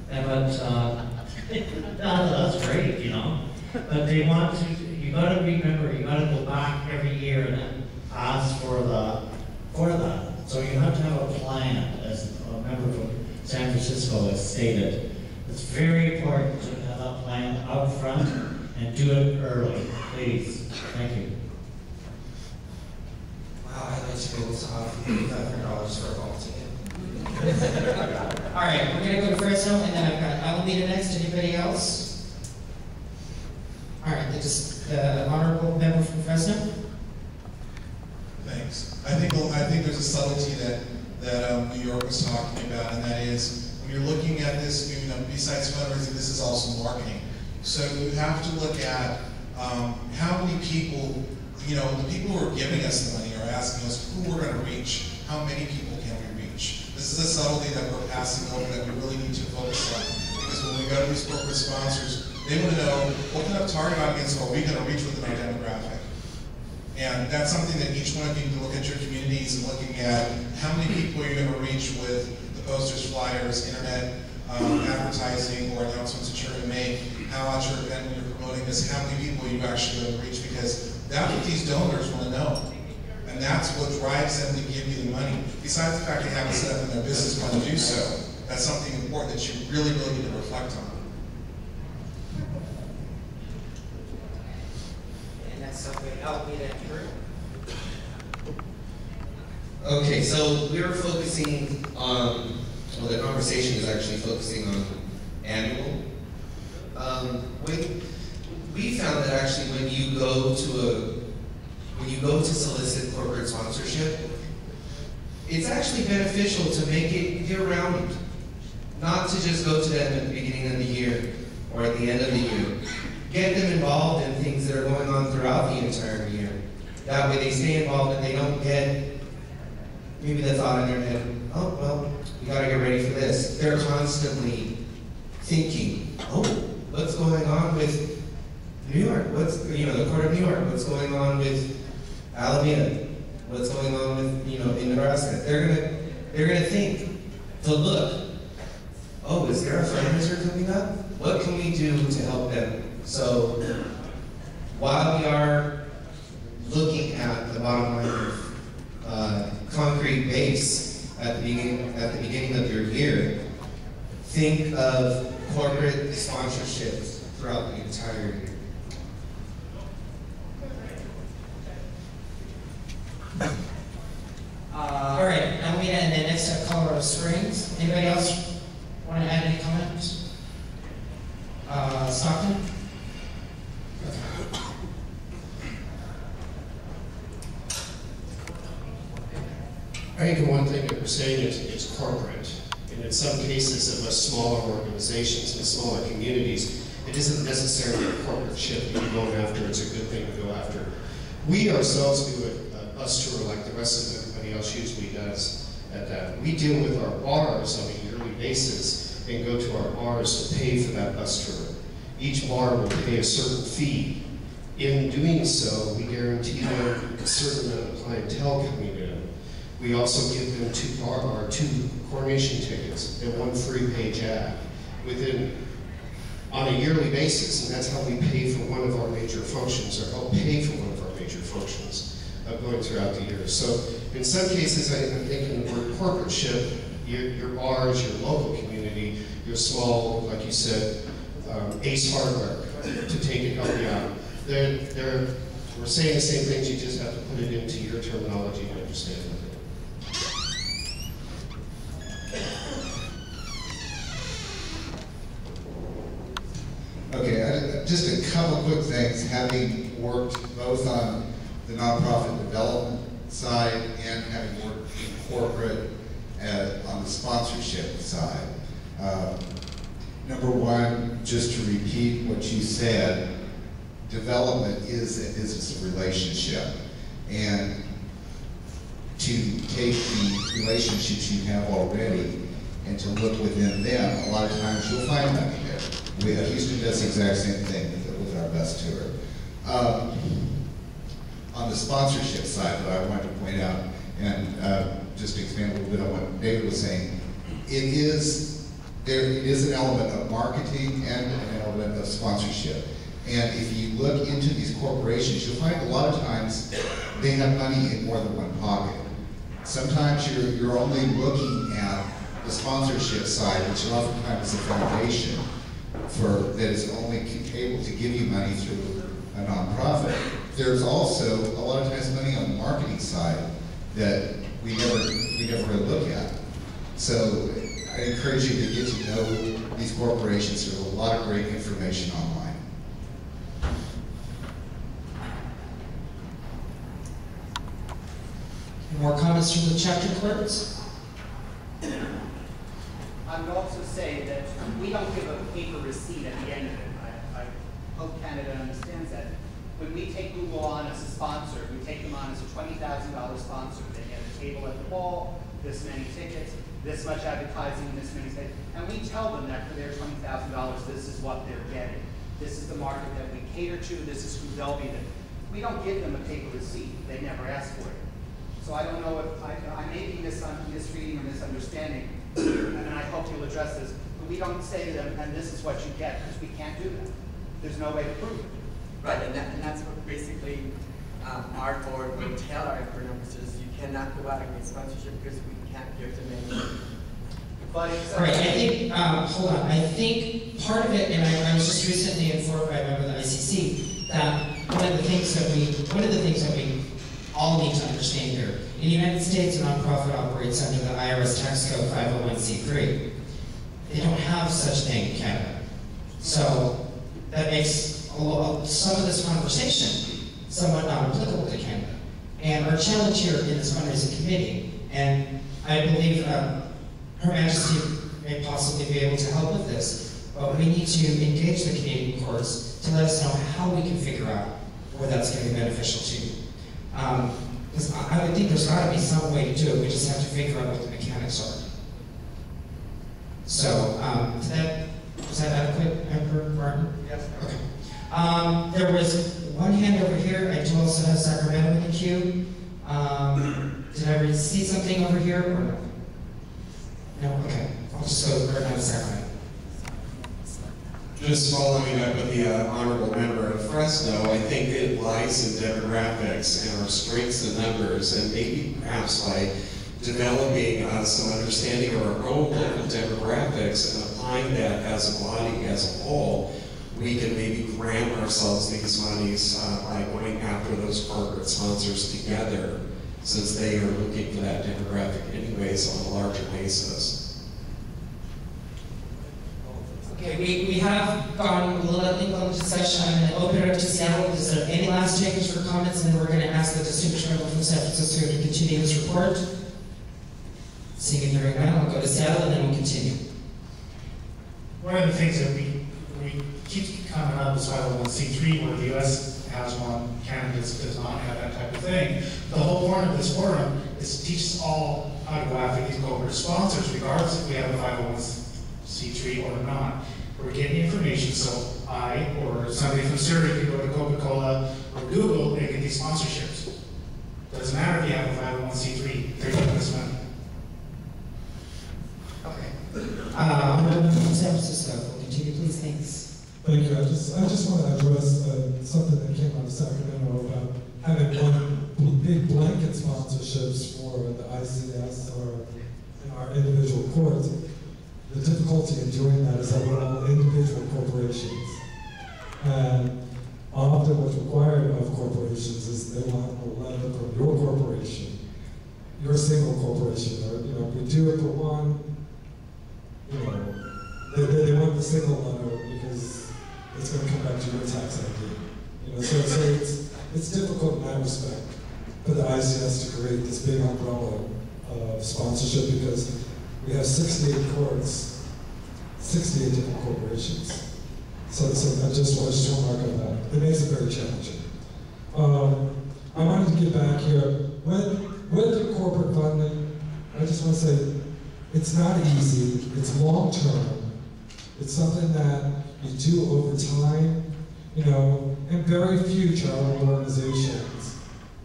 But, that's great, you know. But they want to, you gotta remember, you gotta go back every year and ask for that. So you have to have a plan, as a member from San Francisco has stated. It's very important to have a plan up front and do it early, please. Thank you. Wow, I'd like to be able to offer $500 for a ball ticket. All right, we're gonna go to Fresno, and then I've got Alameda next. Anybody else? All right, the honorable member from Fresno. Thanks. I think there's a subtlety that New York was talking about, and that is when you're looking at this, besides fundraising, this is also marketing. So you have to look at how many people you know, the people who are giving us the money are asking us who we're going to reach. How many people can we reach? This is a subtlety that we're passing over that we really need to focus on. Because when we go to these corporate sponsors, they want to know what kind of target audience are we going to reach within our demographic. And that's something that each one of you can look at your communities and looking at how many people you're going to reach with the posters, flyers, internet, advertising, or announcements that you're going to make, how at your event when you're promoting this, how many people you actually going to reach, because that's what these donors want to know. And that's what drives them to give you the money. Besides the fact they have it set up in their business plan to do so, that's something important that you really, really need to reflect on. And that's something help me that through. Okay, so we were focusing on, well, the conversation is actually focusing on annual. We found that actually when you go to solicit corporate sponsorship, it's actually beneficial to make it year-round, not to just go to them at the beginning of the year or at the end of the year. Get them involved in things that are going on throughout the entire year. That way they stay involved and they don't get maybe the thought in their head, oh, well, we gotta get ready for this. They're constantly thinking, oh, what's going on with New York? What's, the Port of New York? What's going on with Alameda? What's going on with, in Nebraska? They're gonna think to look, oh, is there a fundraiser coming up? What can we do to help them? So while we are looking at the bottom line of concrete base at the beginning of your year, think of corporate sponsorships throughout the entire year. All right, Alameda, and then next up, Colorado Springs. Anybody else want to add any comments? Stockton? I think the one thing that we're saying is corporate. And in some cases of us smaller organizations and smaller communities, it isn't necessarily a corporate ship that you're going after. It's a good thing to go after. We ourselves do a bus tour like the rest of everybody else usually does at that. We deal with our bars on a yearly basis and go to our bars to pay for that bus tour. Each bar will pay a certain fee. In doing so, we guarantee them a certain amount of clientele coming in. We also give them two coronation tickets and one free page ad on a yearly basis, and that's how we pay for one of our major functions, or help pay for one of our major functions going throughout the year. So in some cases, I'm thinking the word corporate ship, your bars, your local community, your small, like you said, Ace Hardware, to take and help you out. We're saying the same things, you just have to put it into your terminology and understand it. Okay, just a couple quick things. Having worked both on the nonprofit development side and having worked in corporate on the sponsorship side. Number one, just to repeat what you said, development is a business relationship. And to take the relationships you have already and to look within them, a lot of times you'll find money there. Houston does the exact same thing with our bus tour. On the sponsorship side, what I wanted to point out, and just to expand a little bit on what David was saying, it is an element of marketing and an element of sponsorship. And if you look into these corporations, you'll find a lot of times they have money in more than one pocket. Sometimes you're only looking at the sponsorship side, which oftentimes is a foundation that is only able to give you money through a nonprofit. There's also a lot of times money on the marketing side that we never really look at. So I encourage you to get to know these corporations. There's a lot of great information online. More comments from the chapter clerks? I would also say that we don't give a paper receipt at the end of it. I hope Canada understands that. When we take Google on as a sponsor, we take them on as a $20,000 sponsor. They get a table at the wall, this many tickets, this much advertising, this many tickets. And we tell them that for their $20,000, this is what they're getting. This is the market that we cater to. This is who they'll be. We don't give them a paper receipt. They never ask for it. So I don't know if I may be misreading or misunderstanding, and I hope you'll address this. But we don't say to them, and this is what you get, because we can't do that. There's no way to prove it. Right, and that's what basically our board would tell our members: you cannot go out and get sponsorship because we can't give them any. But it's right, I think, hold on, I think part of it, and I was just recently informed by a member of the ICC, that one of the things that we all need to understand here, in the United States, a nonprofit operates under the IRS tax code 501c3. They don't have such a thing in Canada. So that makes some of this conversation somewhat not applicable to Canada. And our challenge here in this fundraising committee, and I believe Her Majesty may possibly be able to help with this, but we need to engage the Canadian courts to let us know how we can figure out where that's going to be beneficial to you. Because I would think there's got to be some way to do it, we just have to figure out what the mechanics are. So, was that adequate, Emperor Martin? Yes. Okay. There was one hand over here. I do also have Sacramento in the queue. Did I see something over here or no? No? Okay. I'll just go right now to Sacramento. Just following up with the honorable member of Fresno, I think it lies in demographics and our strengths and numbers, and maybe perhaps by developing some understanding of our own local demographics and applying that as a body, as a whole, we can maybe grant ourselves these monies by going after those corporate sponsors together, since they are looking for that demographic anyways on a larger basis. Okay, we have gone a little bit into session. I'm going to open it up to Seattle. Is there any last takers for comments? And then we're going to ask the distinguished member from San Francisco to continue this report. Seeing and hearing none, I'll go to Seattle and then we'll continue. One of the things that we keep coming up is 501c3, where the U.S. has one, Canada does not have that type of thing. The whole point of this forum is to teach us all how to go after these corporate sponsors, regardless if we have a 501c3 or not. We're getting information, so I or somebody from Surrey can go to Coca-Cola or Google and get these sponsorships. Doesn't matter if you have a 501c3, they're getting this money. Member from San Francisco, continue, please. Thanks. Thank you. I just want to address something that came out of Sacramento about having one big blanket sponsorships for the ICS or in our individual courts. The difficulty in doing that is that we're all individual corporations, and often what's required of corporations is they want a letter from your corporation, your single corporation, or we do it for one. They want the single letter because it's going to come back to your tax ID. So it's difficult in that respect for the ICS to create this big umbrella of sponsorship because we have 68 courts, 68 different corporations. So I just want to remark on that. It makes it very challenging. I wanted to get back here with the corporate funding. I just want to say it's not easy. It's long term. It's something that you do over time, and very few charitable organizations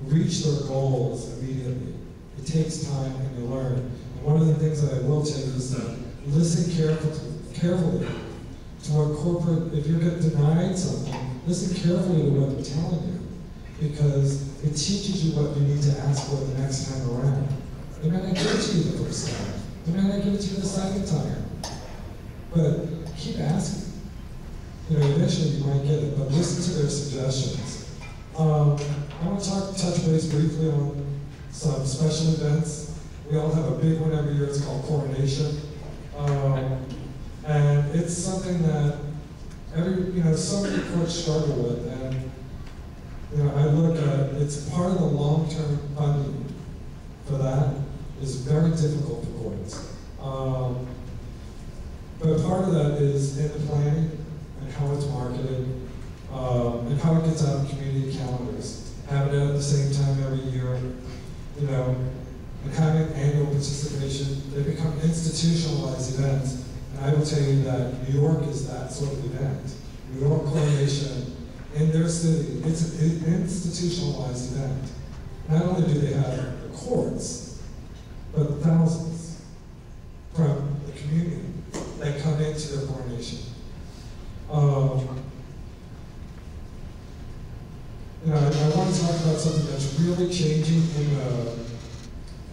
reach their goals immediately. It takes time and you learn. And one of the things that I will tell you is that listen carefully to what corporate, if you get denied something, listen carefully to what they're telling you, because it teaches you what you need to ask for the next time around. They're not going to give it to you the first time. They're not going to give it to you the second time. But keep asking. Eventually you might get it, but listen to their suggestions. I want to touch base briefly on some special events. We all have a big one every year. It's called Coronation. And it's something that so many courts struggle with. And I look at it's part of the long-term funding for that is very difficult for courts. But part of that is in the planning and how it's marketed. and how it gets out of community calendars. Having it at the same time every year, you know, and having annual participation, they become institutionalized events. And I will tell you that New York is that sort of event. New York Coronation in their city, it's an institutionalized event. Not only do they have the courts, but thousands from the community that come into their coronation. You know, I want to talk about something that's really changing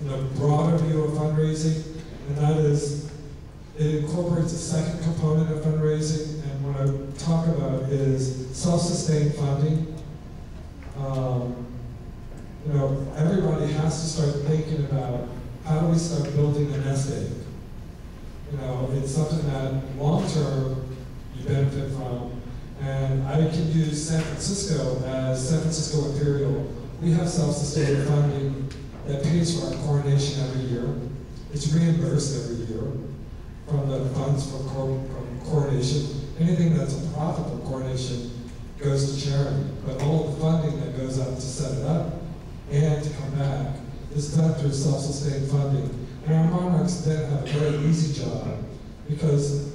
in a broader view of fundraising, and that is it incorporates a second component of fundraising, and what I talk about is self-sustained funding. You know, everybody has to start thinking about how do we start building a nest egg. You know, it's something that long-term you benefit from. And I can use San Francisco as San Francisco Imperial. We have self-sustained funding that pays for our coronation every year. It's reimbursed every year from the funds from coronation. Anything that's a profitable coronation goes to charity, but all of the funding that goes out to set it up and to come back is done through self-sustained funding. And our monarchs then have a very easy job because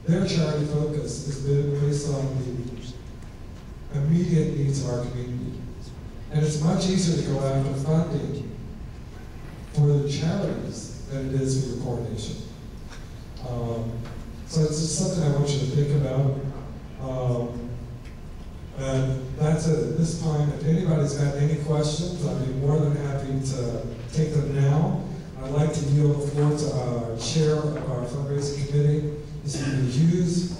their charity focus is based on the immediate needs of our community. And it's much easier to go after funding for the charities than it is for your coronation. So it's just something I want you to think about. And that's it at this time. If anybody's got any questions, I'd be more than happy to take them now. I'd like to yield the floor to our chair of our fundraising committee, Mr. Hughes.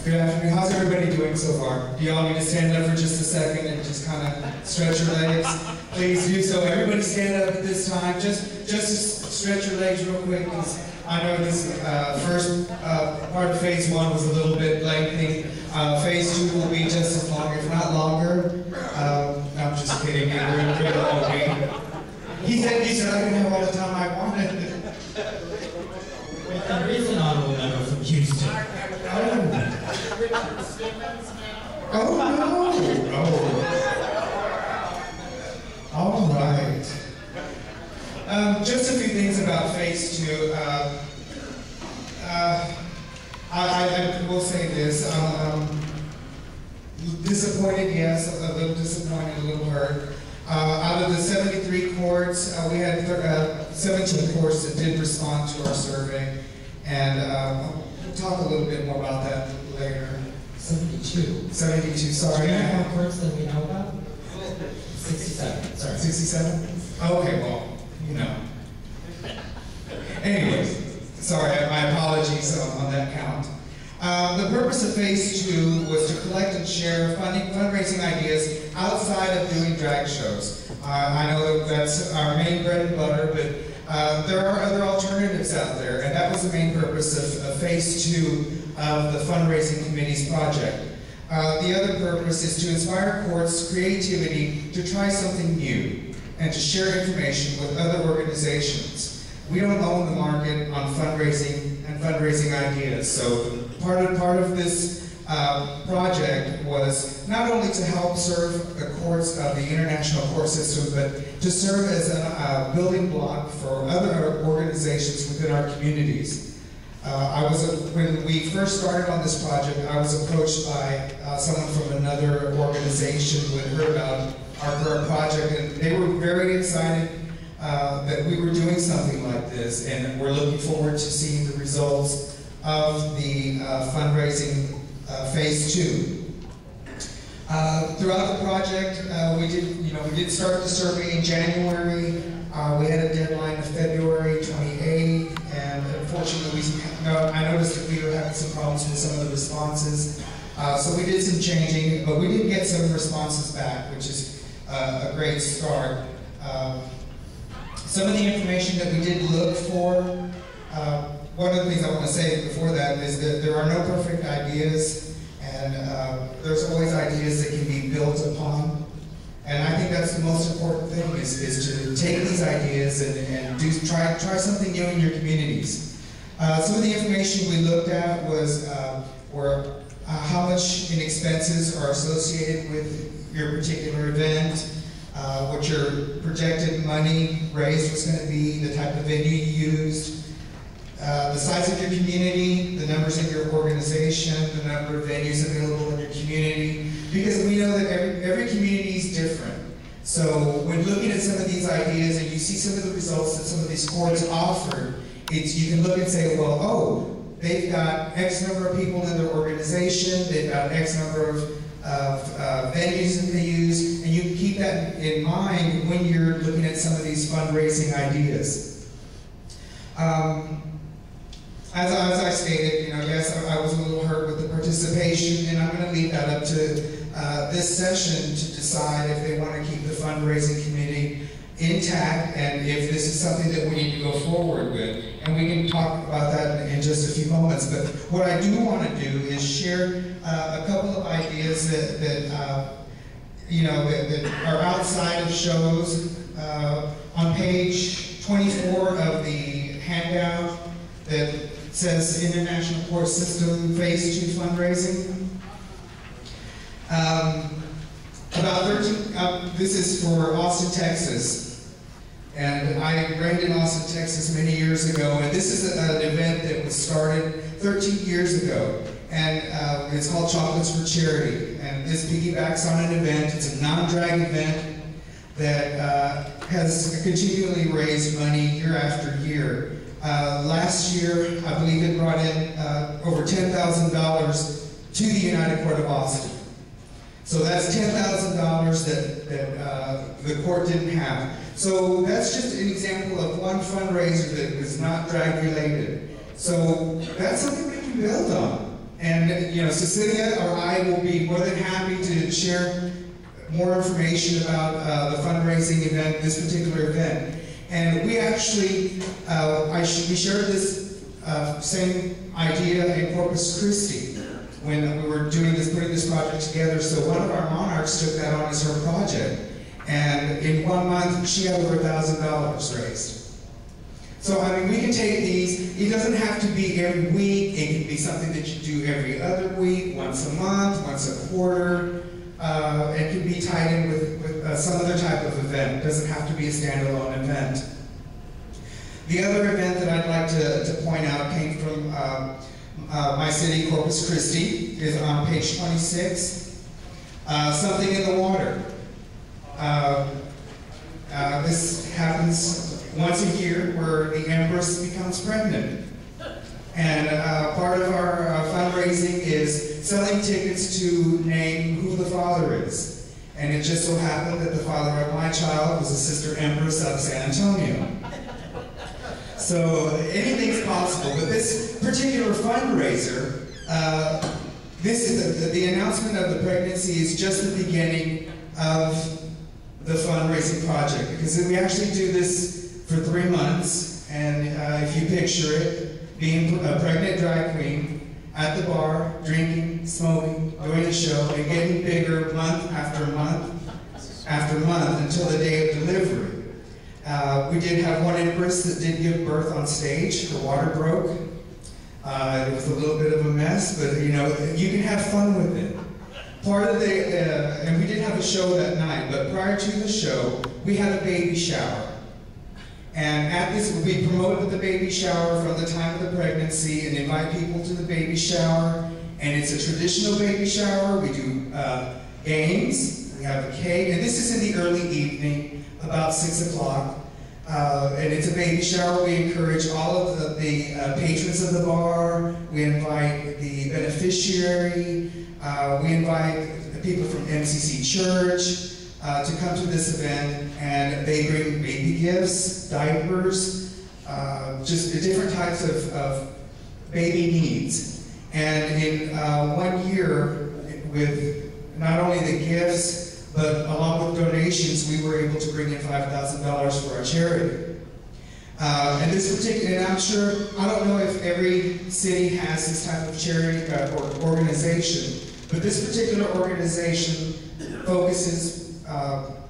Good afternoon. How's everybody doing so far? Do y'all need to stand up for just a second and just kind of stretch your legs? Please do so. Everybody stand up at this time. Just to stretch your legs real quick, because I know this first part of phase 1 was a little bit lengthy. Phase 2 will be just as long, if not longer. No, I'm just kidding. He said I can have all the time I wanted. There is an honorable member from Houston. Oh no! Oh. All right. Just a few things about phase 2. I will say this. Disappointed, yes, a little disappointed, a little hurt. Out of the 73 courts, we had 17 courts that did respond to our survey, and we'll talk a little bit more about that later. 72. 72, sorry. Do you have more courts than we know about? 67, sorry. 67? Okay, well, you know. Anyways, sorry, my apologies on that count. The purpose of phase 2 was to collect and share fundraising ideas outside of doing drag shows. I know that's our main bread and butter, but there are other alternatives out there, and that was the main purpose of phase 2 of the fundraising committee's project. The other purpose is to inspire courts' creativity to try something new and to share information with other organizations. We don't own the market on fundraising and fundraising ideas, so part of this project was not only to help serve the courts of the international court system, but to serve as a building block for other organizations within our communities. When we first started on this project, I was approached by someone from another organization who had heard about our current project, and they were very excited that we were doing something like this, and we're looking forward to seeing the results of the fundraising phase 2. Throughout the project, we did start the survey in January. We had a deadline of February 28th, and unfortunately, I noticed that we were having some problems with some of the responses. So we did some changing, but we did get some responses back, which is a great start. Some of the information that we did look for, one of the things I want to say before that is that there are no perfect ideas, and there's always ideas that can be built upon. And I think that's the most important thing, is to take these ideas and try something new in your communities. Some of the information we looked at was how much in expenses are associated with your particular event, what your projected money raised was going to be, the type of venue you used, the size of your community, the numbers in your organization, the number of venues available in your community, because we know that every community is different. So when looking at some of these ideas and you see some of the results that some of these courts offered, you can look and say, well, oh, they've got X number of people in their organization, they've got X number of venues that they use, and you can keep that in mind when you're looking at some of these fundraising ideas. As I stated, yes, I was a little hurt with the participation, and I'm going to leave that up to this session to decide if they want to keep the fundraising committee intact and if this is something that we need to go forward with. And we can talk about that in just a few moments. But what I do want to do is share a couple of ideas that are outside of shows. On page 24 of the handout that says International Court System Phase 2 Fundraising. This is for Austin, Texas. And I reigned in Austin, Texas many years ago, and this is an event that was started 13 years ago. And it's called Chocolates for Charity. And this piggybacks on an event. It's a non-drag event that has continually raised money year after year. Last year, I believe it brought in over $10,000 to the United Court of Austin. So that's $10,000 that the court didn't have. So that's just an example of one fundraiser that was not drag related. So that's something we can build on. And Cecilia or I will be more than happy to share more information about the fundraising event, this particular event. And we actually, we shared this same idea in Corpus Christi when we were doing this, putting this project together. So one of our monarchs took that on as her project. And in 1 month, she had over $1,000 raised. So, I mean, we can take these. It doesn't have to be every week. It can be something that you do every other week, once a month, once a quarter. It can be tied in with some other type of event. It doesn't have to be a standalone event. The other event that I'd like to point out came from my city, Corpus Christi, is on page 26. Something in the water. This happens once a year where the Empress becomes pregnant. And part of our fundraising is selling tickets to name who the father is. And it just so happened that the father of my child was a Sister Empress of San Antonio. So anything's possible. But this particular fundraiser, this is the announcement of the pregnancy is just the beginning of the fundraising project, because we actually do this for 3 months. And if you picture it, being a pregnant drag queen at the bar, drinking, smoking, doing a show, and getting bigger month after month after month until the day of delivery. We did have one empress that did give birth on stage. Her water broke. It was a little bit of a mess, but you can have fun with it. Part of the, and we did have a show that night, but prior to the show, we had a baby shower. And at this, we promoted the baby shower from the time of the pregnancy and invite people to the baby shower. And it's a traditional baby shower. We do games, we have a cake, and this is in the early evening, about 6 o'clock. And it's a baby shower. We encourage all of the patrons of the bar. We invite the beneficiary. We invite people from MCC Church to come to this event, and they bring baby gifts, diapers, just different types of baby needs. And in 1 year, with not only the gifts, but along with donations, we were able to bring in $5,000 for our charity. And this particular, and I'm sure, I don't know if every city has this type of charity or organization, but this particular organization focuses,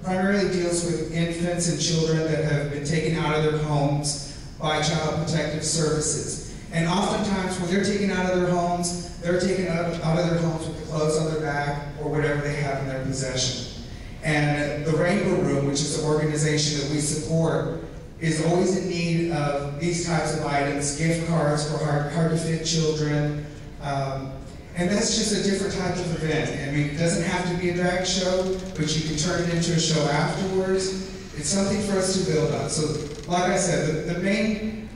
primarily deals with infants and children that have been taken out of their homes by Child Protective Services. And oftentimes when they're taken out of their homes, they're taken out of their homes with the clothes on their back or whatever they have in their possession. And the Rainbow Room, which is an organization that we support, is always in need of these types of items, gift cards for hard-to-fit children. And that's just a different type of event. I mean, it doesn't have to be a drag show, but you can turn it into a show afterwards. It's something for us to build on. So, like I said, the main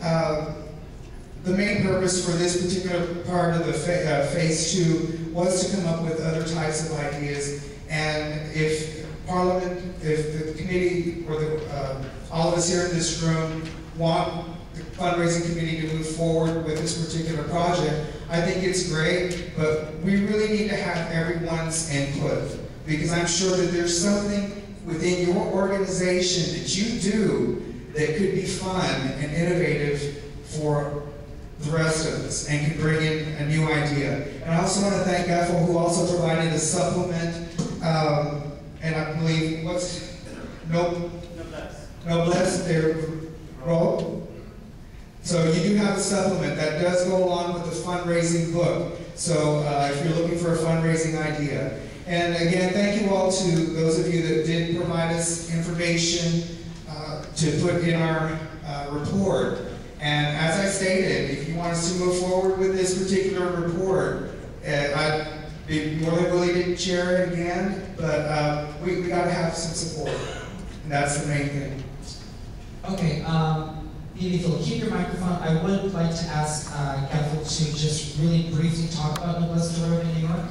purpose for this particular part of the phase 2 was to come up with other types of ideas. And if Parliament, if the committee, or all of us here in this room want the fundraising committee to move forward with this particular project, I think it's great, but we really need to have everyone's input, because I'm sure that there's something within your organization that you do that could be fun and innovative for the rest of us and could bring in a new idea. And I also want to thank Ethel, who also provided a supplement, and I believe, Noblesse, their role. So you do have a supplement that does go along with the fundraising book. So if you're looking for a fundraising idea. And again, thank you all to those of you that did provide us information to put in our report. And as I stated, if you want us to move forward with this particular report, I'd be more than willing to share it again, but we got to have some support. And that's the main thing. Okay, if you'll keep your microphone, I would like to ask Gaffel to just really briefly talk about Noblesse Road in New York.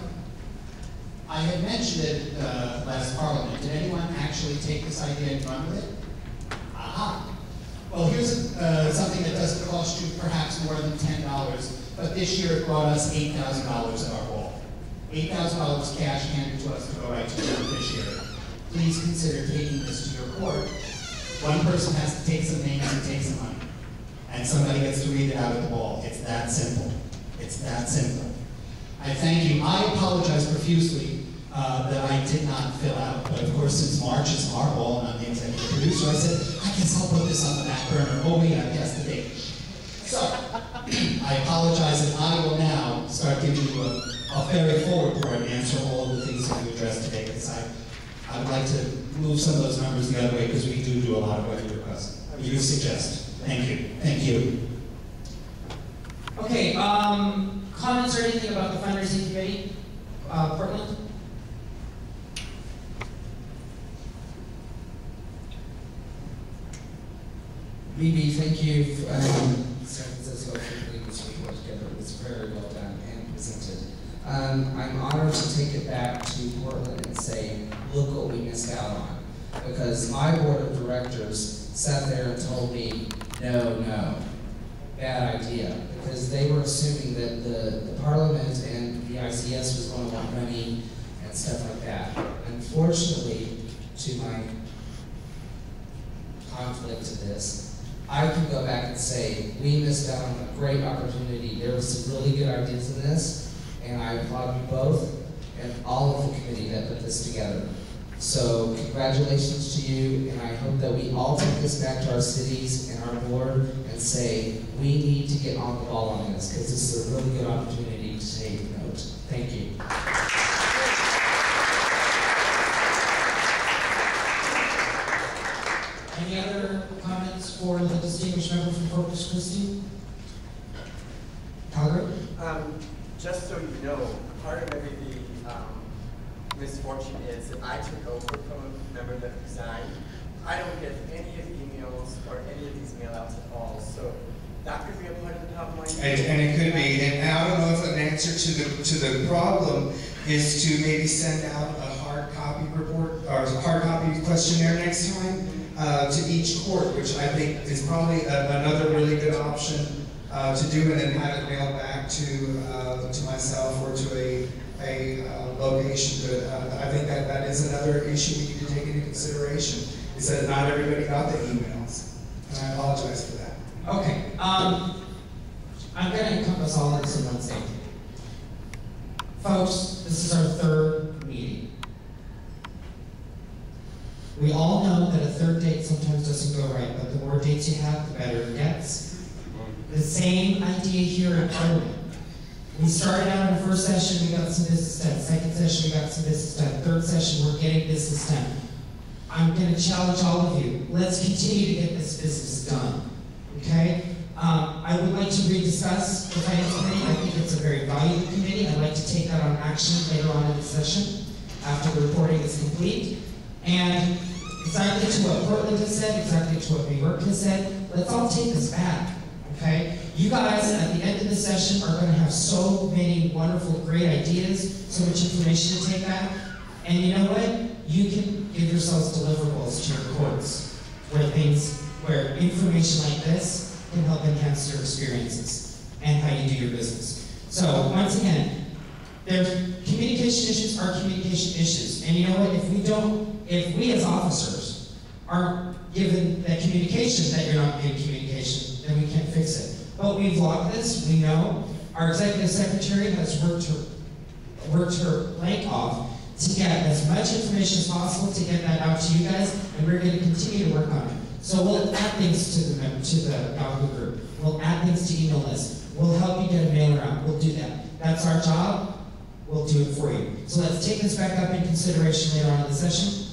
I had mentioned it last Parliament. Did anyone actually take this idea and run with it? Aha. Well, here's something that doesn't cost you perhaps more than $10, but this year it brought us $8,000 at our wall. $8,000 cash handed to us to go right to the beneficiary. Please consider taking this to your court. One person has to take some names and take some money. And somebody gets to read it out at the wall. It's that simple. It's that simple. I thank you. I apologize profusely that I did not fill out, but of course since March is our wall and I'm the executive producer, I said, I guess I'll put this on the back burner. Oh wait, I guessed the date. So, I apologize, and I will now start giving you a very full report and answer all of the things that you addressed today, because I would like to move some of those numbers the other way, because we do a lot of what you request, you suggest. Thank you. Thank you. Okay, comments or anything about the fundraising committee? Portland? BB, thank you, San Francisco, for putting this report together. It was very well done and presented. I'm honored to take it back to Portland and say, look what we missed out on. Because my board of directors sat there and told me, no, bad idea. Because they were assuming that the Parliament and the ICS was going to want money and stuff like that. Unfortunately, to my conflict to this, I can go back and say, we missed out on a great opportunity. There were some really good ideas in this, and I applaud you both and all of the committee that put this together. So congratulations to you, and I hope that we all take this back to our cities and our board and say, we need to get on the ball on this, because this is a really good opportunity to take note. Thank you. Any other comments for the distinguished member from Corpus Christi? Calgary? Just so you know, part of maybe the misfortune is that I took over from a member that resigned. I don't get any of the emails or any of these mail outs at all, so that could be a part of the problem. And it could be, and I don't know if an answer to the problem is to maybe send out a hard copy report or a hard copy questionnaire next time to each court, which I think is probably another really good option to do, and then have it mailed back to myself or to a location. But I think that is another issue we need to take into consideration, is that not everybody got the emails, and I apologize for that. Okay, I'm going to encompass all of this in one statement. Folks, this is our third meeting. We all know that a third date sometimes doesn't go right, but the more dates you have, the better it gets. The same idea here at Parlament. We started out in the first session, we got some business done. Second session, we got some business done. Third session, we're getting business done. I'm going to challenge all of you. Let's continue to get this business done. Okay? I would like to rediscuss the Finance Committee. I think it's a very valuable committee. I'd like to take that on action later on in the session after the reporting is complete. And exactly to what Portland has said, exactly to what New York has said, let's all take this back. Okay? You guys, at the end of the session, are going to have so many wonderful, great ideas, so much information to take back. And you know what? You can give yourselves deliverables to your courts, where information like this can help enhance your experiences and how you do your business. So, once again, communication issues are communication issues. And you know what? If we as officers aren't given that communication, that you're not getting communication, then we can't fix it. But we've logged this, we know. Our executive secretary has worked her blank off to get as much information as possible to get that out to you guys, and we're going to continue to work on it. So we'll add things to the Yahoo group. We'll add things to email lists. We'll help you get a mailer out. We'll do that. That's our job. We'll do it for you. So let's take this back up in consideration later on in the session.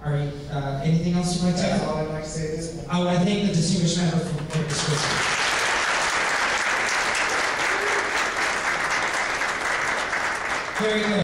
All right. Anything else you'd like to add? That's all I'd like to say at this point. I want to thank the distinguished member from Corpus Christi. Very good.